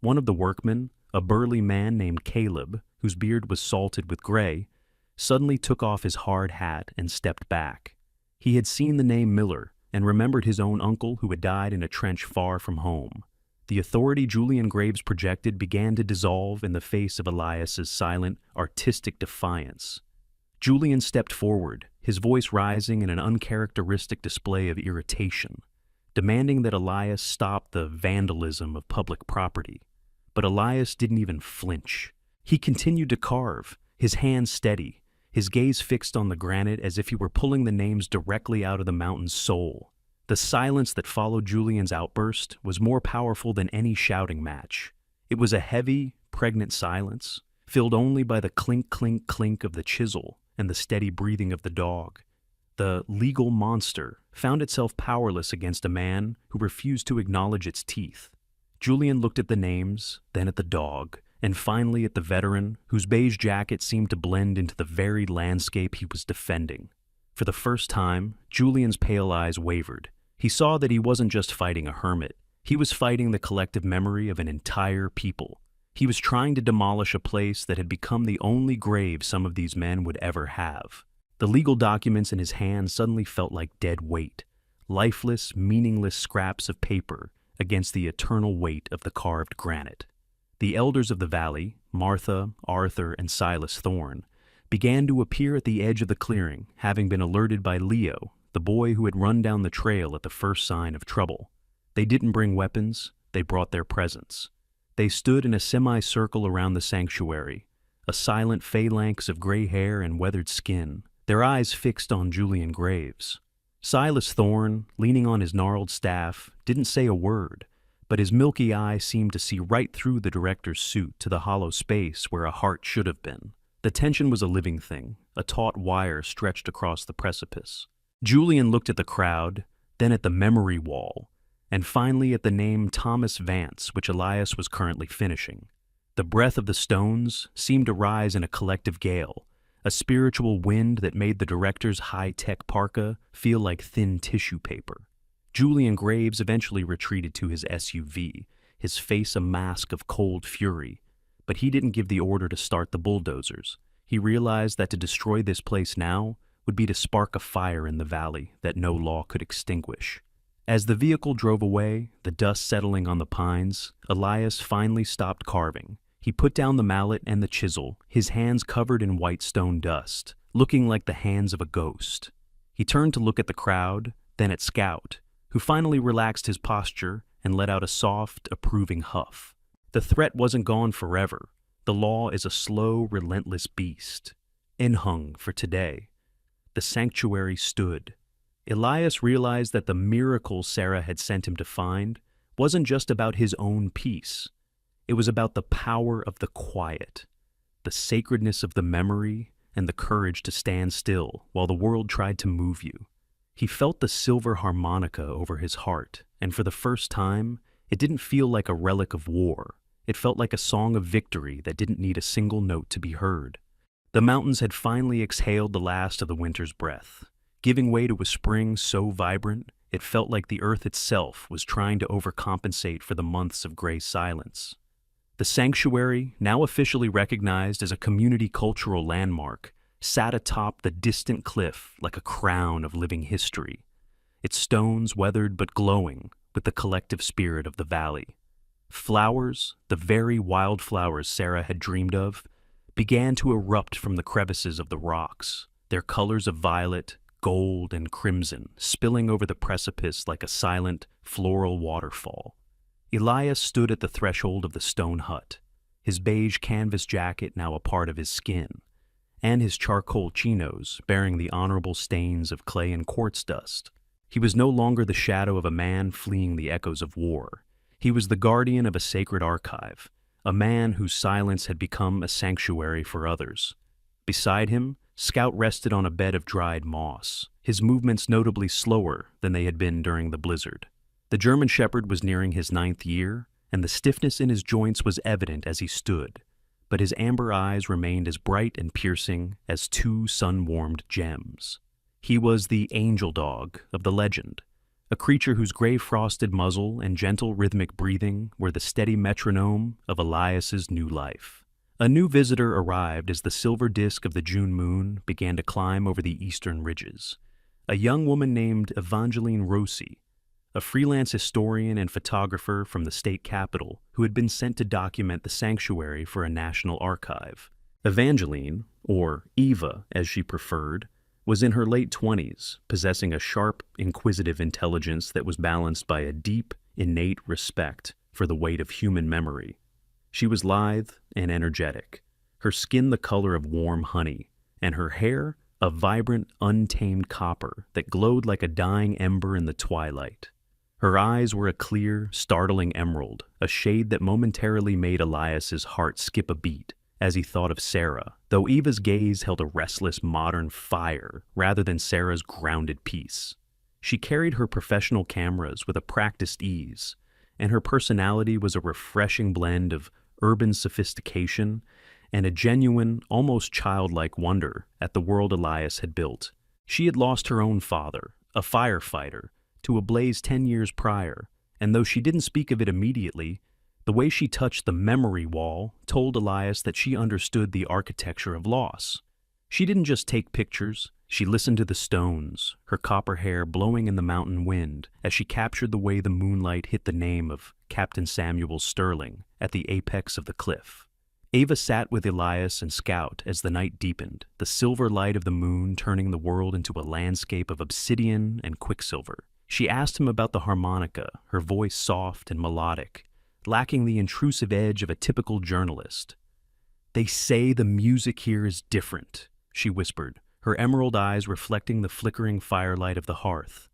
One of the workmen, a burly man named Caleb, whose beard was salted with gray, suddenly took off his hard hat and stepped back. He had seen the name Miller and remembered his own uncle who had died in a trench far from home. The authority Julian Graves projected began to dissolve in the face of Elias's silent, artistic defiance. Julian stepped forward, his voice rising in an uncharacteristic display of irritation, demanding that Elias stop the vandalism of public property. But Elias didn't even flinch. He continued to carve, his hands steady, his gaze fixed on the granite as if he were pulling the names directly out of the mountain's soul. The silence that followed Julian's outburst was more powerful than any shouting match. It was a heavy, pregnant silence, filled only by the clink, clink, clink of the chisel and the steady breathing of the dog. The legal monster found itself powerless against a man who refused to acknowledge its teeth. Julian looked at the names, then at the dog, and finally at the veteran, whose beige jacket seemed to blend into the varied landscape he was defending. For the first time, Julian's pale eyes wavered. He saw that he wasn't just fighting a hermit. He was fighting the collective memory of an entire people. He was trying to demolish a place that had become the only grave some of these men would ever have. The legal documents in his hand suddenly felt like dead weight, lifeless, meaningless scraps of paper against the eternal weight of the carved granite. The elders of the valley, Martha, Arthur, and Silas Thorne, began to appear at the edge of the clearing, having been alerted by Leo, the boy who had run down the trail at the first sign of trouble. They didn't bring weapons, they brought their presence. They stood in a semicircle around the sanctuary, a silent phalanx of gray hair and weathered skin, their eyes fixed on Julian Graves. Silas Thorne, leaning on his gnarled staff, didn't say a word, but his milky eye seemed to see right through the director's suit to the hollow space where a heart should have been. The tension was a living thing, a taut wire stretched across the precipice. Julian looked at the crowd, then at the memory wall, and finally at the name Thomas Vance, which Elias was currently finishing. The breath of the stones seemed to rise in a collective gale, a spiritual wind that made the director's high-tech parka feel like thin tissue paper. Julian Graves eventually retreated to his SUV, his face a mask of cold fury. But he didn't give the order to start the bulldozers. He realized that to destroy this place now would be to spark a fire in the valley that no law could extinguish. As the vehicle drove away, the dust settling on the pines, Elias finally stopped carving. He put down the mallet and the chisel, his hands covered in white stone dust, looking like the hands of a ghost. He turned to look at the crowd, then at Scout, who finally relaxed his posture and let out a soft, approving huff. The threat wasn't gone forever. The law is a slow, relentless beast. Inhung for today. The sanctuary stood. Elias realized that the miracle Sarah had sent him to find wasn't just about his own peace. It was about the power of the quiet, the sacredness of the memory, and the courage to stand still while the world tried to move you. He felt the silver harmonica over his heart, and for the first time, it didn't feel like a relic of war. It felt like a song of victory that didn't need a single note to be heard. The mountains had finally exhaled the last of the winter's breath, giving way to a spring so vibrant it felt like the earth itself was trying to overcompensate for the months of gray silence. The sanctuary, now officially recognized as a community cultural landmark, sat atop the distant cliff like a crown of living history, its stones weathered but glowing with the collective spirit of the valley. Flowers, the very wildflowers Sarah had dreamed of, began to erupt from the crevices of the rocks, their colors of violet, gold, and crimson spilling over the precipice like a silent, floral waterfall. Elias stood at the threshold of the stone hut, his beige canvas jacket now a part of his skin, and his charcoal chinos bearing the honorable stains of clay and quartz dust. He was no longer the shadow of a man fleeing the echoes of war. He was the guardian of a sacred archive, a man whose silence had become a sanctuary for others. Beside him, Scout rested on a bed of dried moss, his movements notably slower than they had been during the blizzard. The German Shepherd was nearing his 9th year, and the stiffness in his joints was evident as he stood, but his amber eyes remained as bright and piercing as two sun-warmed gems. He was the angel dog of the legend, a creature whose gray-frosted muzzle and gentle rhythmic breathing were the steady metronome of Elias's new life. A new visitor arrived as the silver disk of the June moon began to climb over the eastern ridges. A young woman named Evangeline Rossi, a freelance historian and photographer from the state capital who had been sent to document the sanctuary for a national archive. Evangeline, or Eva as she preferred, was in her late 20s, possessing a sharp, inquisitive intelligence that was balanced by a deep, innate respect for the weight of human memory. She was lithe and energetic, her skin the color of warm honey, and her hair a vibrant, untamed copper that glowed like a dying ember in the twilight. Her eyes were a clear, startling emerald, a shade that momentarily made Elias's heart skip a beat as he thought of Sarah, though Eva's gaze held a restless, modern fire rather than Sarah's grounded peace. She carried her professional cameras with a practiced ease, and her personality was a refreshing blend of urban sophistication and a genuine, almost childlike wonder at the world Elias had built. She had lost her own father, a firefighter, to a blaze 10 years prior, and though she didn't speak of it immediately, the way she touched the memory wall told Elias that she understood the architecture of loss. She didn't just take pictures, she listened to the stones, her copper hair blowing in the mountain wind as she captured the way the moonlight hit the name of Captain Samuel Sterling at the apex of the cliff. Ava sat with Elias and Scout as the night deepened, the silver light of the moon turning the world into a landscape of obsidian and quicksilver. She asked him about the harmonica, her voice soft and melodic, lacking the intrusive edge of a typical journalist. "They say the music here is different," she whispered, her emerald eyes reflecting the flickering firelight of the hearth.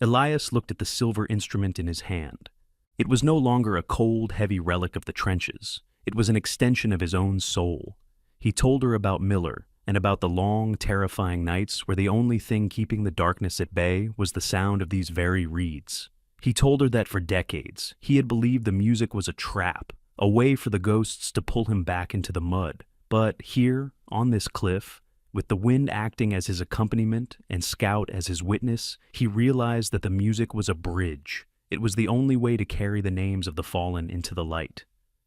Elias looked at the silver instrument in his hand. It was no longer a cold, heavy relic of the trenches. It was an extension of his own soul. He told her about Miller and about the long, terrifying nights where the only thing keeping the darkness at bay was the sound of these very reeds. He told her that for decades, he had believed the music was a trap, a way for the ghosts to pull him back into the mud. But here, on this cliff, with the wind acting as his accompaniment and Scout as his witness, he realized that the music was a bridge. It was the only way to carry the names of the fallen into the light.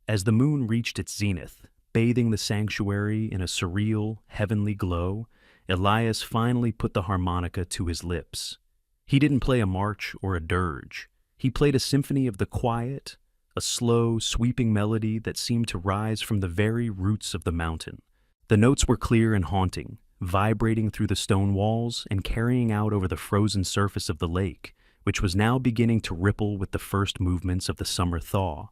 As the moon reached its zenith, bathing the sanctuary in a surreal, heavenly glow, Elias finally put the harmonica to his lips. He didn't play a march or a dirge. He played a symphony of the quiet, a slow, sweeping melody that seemed to rise from the very roots of the mountain. The notes were clear and haunting, vibrating through the stone walls and carrying out over the frozen surface of the lake, which was now beginning to ripple with the first movements of the summer thaw.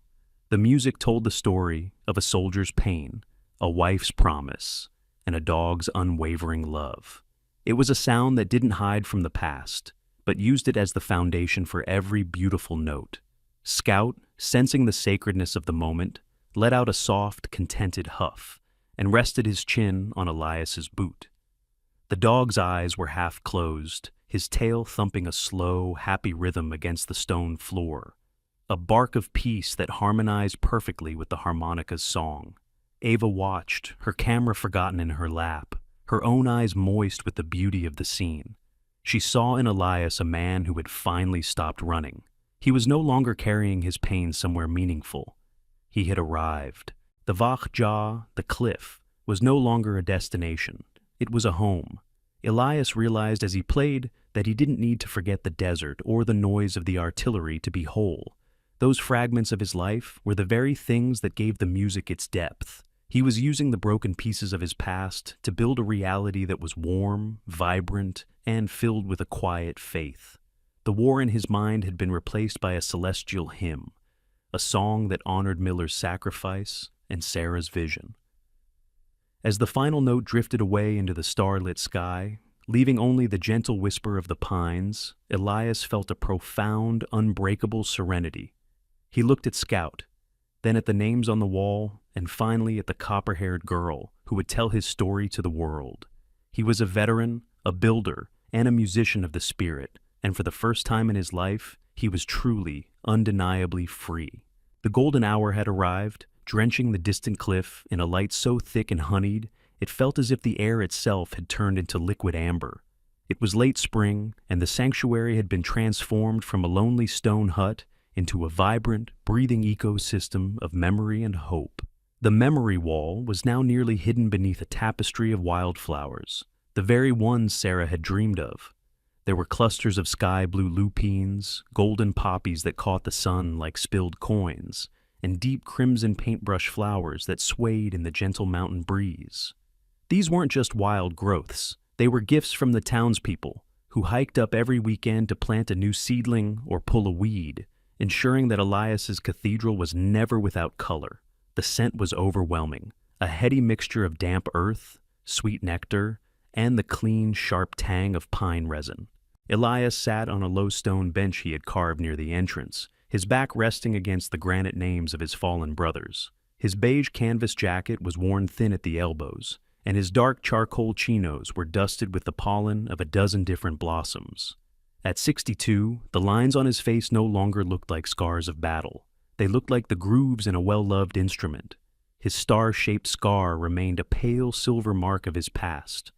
The music told the story of a soldier's pain, a wife's promise, and a dog's unwavering love. It was a sound that didn't hide from the past, but used it as the foundation for every beautiful note. Scout, sensing the sacredness of the moment, let out a soft, contented huff and rested his chin on Elias's boot. The dog's eyes were half closed, his tail thumping a slow, happy rhythm against the stone floor, a bark of peace that harmonized perfectly with the harmonica's song. Ava watched, her camera forgotten in her lap, her own eyes moist with the beauty of the scene. She saw in Elias a man who had finally stopped running. He was no longer carrying his pain somewhere meaningful. He had arrived. The Vach Jah, the cliff, was no longer a destination. It was a home. Elias realized as he played that he didn't need to forget the desert or the noise of the artillery to be whole. Those fragments of his life were the very things that gave the music its depth. He was using the broken pieces of his past to build a reality that was warm, vibrant, and filled with a quiet faith. The war in his mind had been replaced by a celestial hymn, a song that honored Miller's sacrifice and Sarah's vision. As the final note drifted away into the starlit sky, leaving only the gentle whisper of the pines, Elias felt a profound, unbreakable serenity. He looked at Scout, then at the names on the wall, and finally at the copper-haired girl who would tell his story to the world. He was a veteran, a builder, and a musician of the spirit, and for the first time in his life, he was truly, undeniably free. The golden hour had arrived, drenching the distant cliff in a light so thick and honeyed, it felt as if the air itself had turned into liquid amber. It was late spring, and the sanctuary had been transformed from a lonely stone hut into a vibrant, breathing ecosystem of memory and hope. The memory wall was now nearly hidden beneath a tapestry of wildflowers, the very ones Sarah had dreamed of. There were clusters of sky-blue lupines, golden poppies that caught the sun like spilled coins, and deep crimson paintbrush flowers that swayed in the gentle mountain breeze. These weren't just wild growths. They were gifts from the townspeople, who hiked up every weekend to plant a new seedling or pull a weed, ensuring that Elias's cathedral was never without color. The scent was overwhelming, a heady mixture of damp earth, sweet nectar, and the clean, sharp tang of pine resin. Elias sat on a low stone bench he had carved near the entrance, his back resting against the granite names of his fallen brothers. His beige canvas jacket was worn thin at the elbows, and his dark charcoal chinos were dusted with the pollen of a dozen different blossoms. At 62, the lines on his face no longer looked like scars of battle. They looked like the grooves in a well-loved instrument. His star-shaped scar remained a pale silver mark of his past,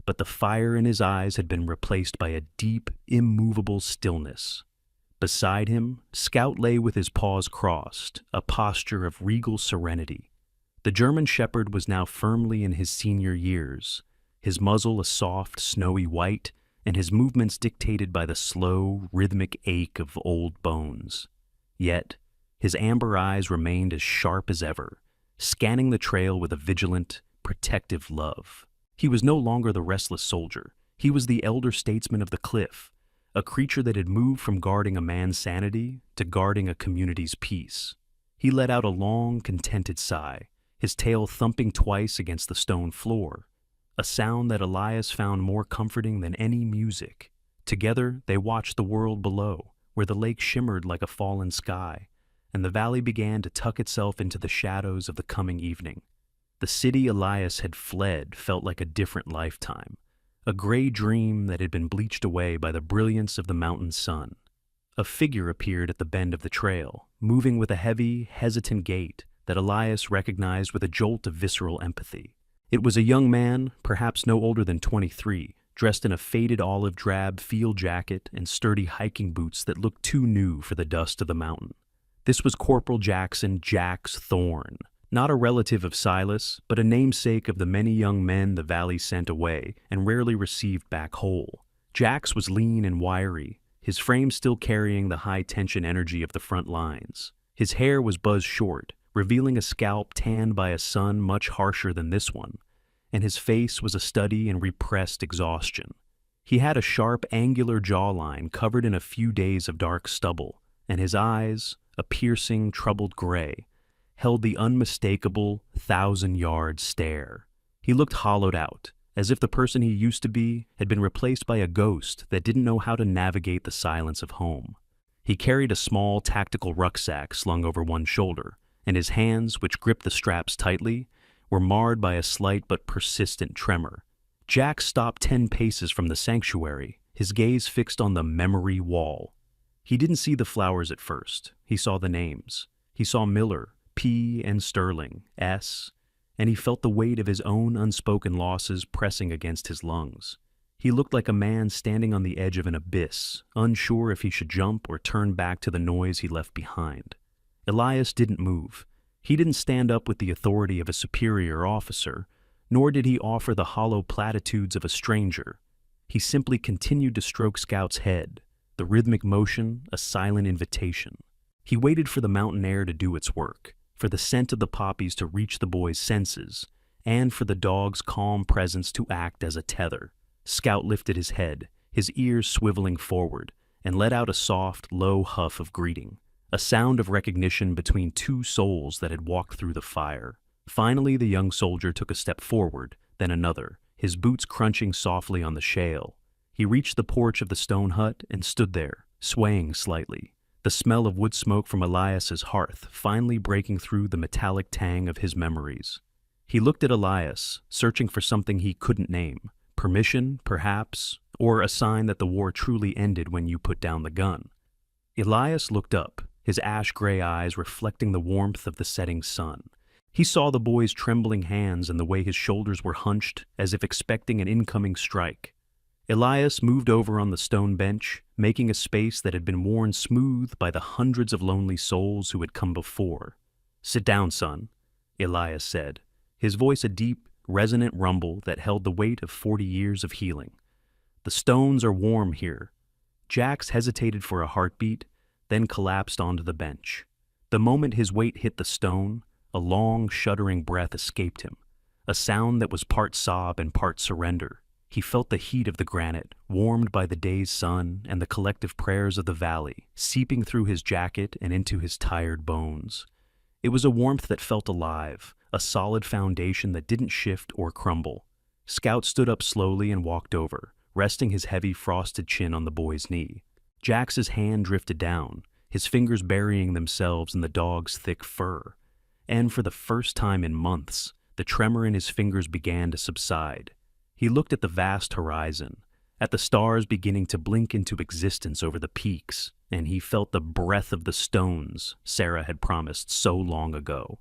but the fire in his eyes had been replaced by a deep, immovable stillness. Beside him, Scout lay with his paws crossed, a posture of regal serenity. The German shepherd was now firmly in his senior years, his muzzle a soft, snowy white, and his movements dictated by the slow, rhythmic ache of old bones. Yet, his amber eyes remained as sharp as ever, scanning the trail with a vigilant, protective love. He was no longer the restless soldier. He was the elder statesman of the cliff, a creature that had moved from guarding a man's sanity to guarding a community's peace. He let out a long, contented sigh, his tail thumping twice against the stone floor, a sound that Elias found more comforting than any music. Together, they watched the world below, where the lake shimmered like a fallen sky, and the valley began to tuck itself into the shadows of the coming evening. The city Elias had fled felt like a different lifetime, a gray dream that had been bleached away by the brilliance of the mountain sun. A figure appeared at the bend of the trail, moving with a heavy, hesitant gait that Elias recognized with a jolt of visceral empathy. It was a young man, perhaps no older than 23, dressed in a faded olive drab field jacket and sturdy hiking boots that looked too new for the dust of the mountain. This was Corporal Jackson Jax Thorne, not a relative of Silas, but a namesake of the many young men the valley sent away and rarely received back whole. Jax was lean and wiry, his frame still carrying the high-tension energy of the front lines. His hair was buzzed short, revealing a scalp tanned by a sun much harsher than this one, and his face was a study in repressed exhaustion. He had a sharp, angular jawline covered in a few days of dark stubble, and his eyes, a piercing, troubled gray, held the unmistakable, thousand-yard stare. He looked hollowed out, as if the person he used to be had been replaced by a ghost that didn't know how to navigate the silence of home. He carried a small tactical rucksack slung over one shoulder, and his hands, which gripped the straps tightly, were marred by a slight but persistent tremor. Jack stopped 10 paces from the sanctuary, his gaze fixed on the memory wall. He didn't see the flowers at first. He saw the names. He saw Miller, P, and Sterling, S, and he felt the weight of his own unspoken losses pressing against his lungs. He looked like a man standing on the edge of an abyss, unsure if he should jump or turn back to the noise he left behind. Elias didn't move. He didn't stand up with the authority of a superior officer, nor did he offer the hollow platitudes of a stranger. He simply continued to stroke Scout's head, the rhythmic motion a silent invitation. He waited for the mountain air to do its work, for the scent of the poppies to reach the boy's senses, and for the dog's calm presence to act as a tether. Scout lifted his head, his ears swiveling forward, and let out a soft, low huff of greeting, a sound of recognition between two souls that had walked through the fire. Finally, the young soldier took a step forward, then another, his boots crunching softly on the shale. He reached the porch of the stone hut and stood there, swaying slightly, the smell of wood smoke from Elias's hearth finally breaking through the metallic tang of his memories. He looked at Elias, searching for something he couldn't name. Permission, perhaps, or a sign that the war truly ended when you put down the gun. Elias looked up, his ash-gray eyes reflecting the warmth of the setting sun. He saw the boy's trembling hands and the way his shoulders were hunched as if expecting an incoming strike. Elias moved over on the stone bench, making a space that had been worn smooth by the hundreds of lonely souls who had come before. "Sit down, son," Elias said, his voice a deep, resonant rumble that held the weight of 40 years of healing. "The stones are warm here." Jax hesitated for a heartbeat, then collapsed onto the bench. The moment his weight hit the stone, a long, shuddering breath escaped him, a sound that was part sob and part surrender. He felt the heat of the granite, warmed by the day's sun and the collective prayers of the valley, seeping through his jacket and into his tired bones. It was a warmth that felt alive, a solid foundation that didn't shift or crumble. Scout stood up slowly and walked over, resting his heavy frosted chin on the boy's knee. Jax's hand drifted down, his fingers burying themselves in the dog's thick fur. And for the first time in months, the tremor in his fingers began to subside. He looked at the vast horizon, at the stars beginning to blink into existence over the peaks, and he felt the breath of the stones Sarah had promised so long ago.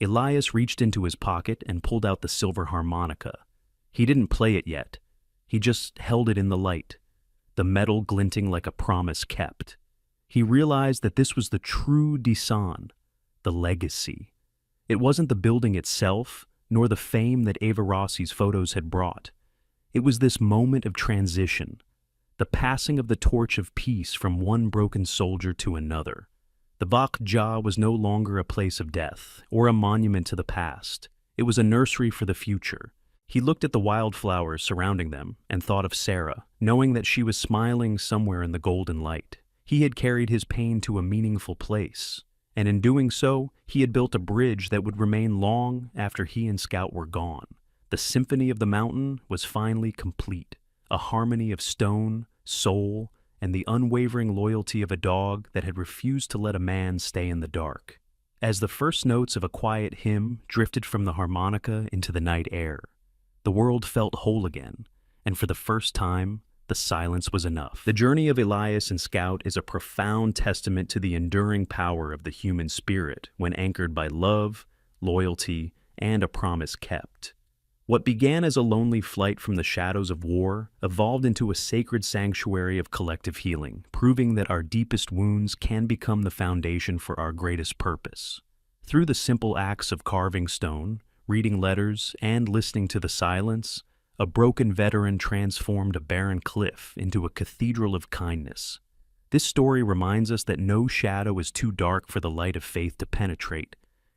Elias reached into his pocket and pulled out the silver harmonica. He didn't play it yet. He just held it in the light, the metal glinting like a promise kept. He realized that this was the true Disan, the legacy. It wasn't the building itself, nor the fame that Ava Rossi's photos had brought. It was this moment of transition, the passing of the torch of peace from one broken soldier to another. The Bak Jah was no longer a place of death, or a monument to the past. It was a nursery for the future. He looked at the wildflowers surrounding them and thought of Sarah, knowing that she was smiling somewhere in the golden light. He had carried his pain to a meaningful place, and in doing so, he had built a bridge that would remain long after he and Scout were gone. The symphony of the mountain was finally complete, a harmony of stone, soul, and the unwavering loyalty of a dog that had refused to let a man stay in the dark. As the first notes of a quiet hymn drifted from the harmonica into the night air, the world felt whole again, and for the first time, the silence was enough. The journey of Elias and Scout is a profound testament to the enduring power of the human spirit when anchored by love, loyalty, and a promise kept. What began as a lonely flight from the shadows of war evolved into a sacred sanctuary of collective healing, proving that our deepest wounds can become the foundation for our greatest purpose. Through the simple acts of carving stone, reading letters, and listening to the silence, a broken veteran transformed a barren cliff into a cathedral of kindness. This story reminds us that no shadow is too dark for the light of faith to penetrate,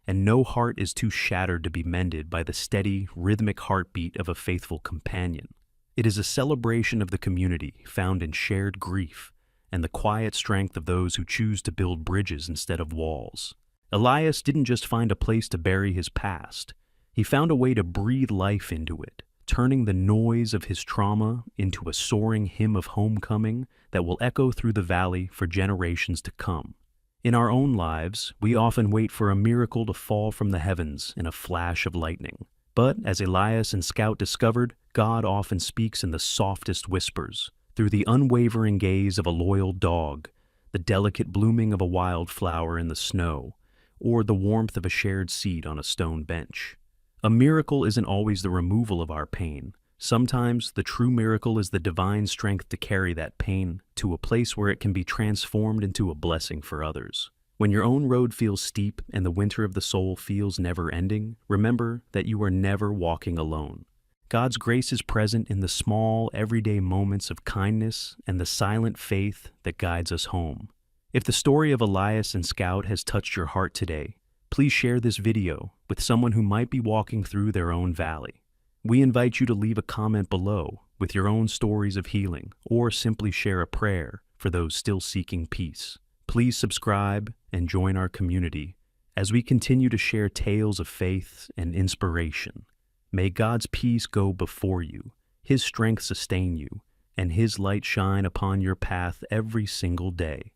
and no heart is too shattered to be mended by the steady, rhythmic heartbeat of a faithful companion. It is a celebration of the community found in shared grief and the quiet strength of those who choose to build bridges instead of walls. Elias didn't just find a place to bury his past, he found a way to breathe life into it, turning the noise of his trauma into a soaring hymn of homecoming that will echo through the valley for generations to come. In our own lives, we often wait for a miracle to fall from the heavens in a flash of lightning. But, as Elias and Scout discovered, God often speaks in the softest whispers, through the unwavering gaze of a loyal dog, the delicate blooming of a wild flower in the snow, or the warmth of a shared seat on a stone bench. A miracle isn't always the removal of our pain. Sometimes the true miracle is the divine strength to carry that pain to a place where it can be transformed into a blessing for others. When your own road feels steep and the winter of the soul feels never-ending, remember that you are never walking alone. God's grace is present in the small, everyday moments of kindness and the silent faith that guides us home. If the story of Elias and Scout has touched your heart today, please share this video with someone who might be walking through their own valley. We invite you to leave a comment below with your own stories of healing, or simply share a prayer for those still seeking peace. Please subscribe and join our community as we continue to share tales of faith and inspiration. May God's peace go before you, His strength sustain you, and His light shine upon your path every single day.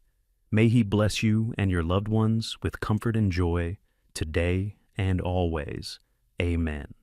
May He bless you and your loved ones with comfort and joy today and always. Amen.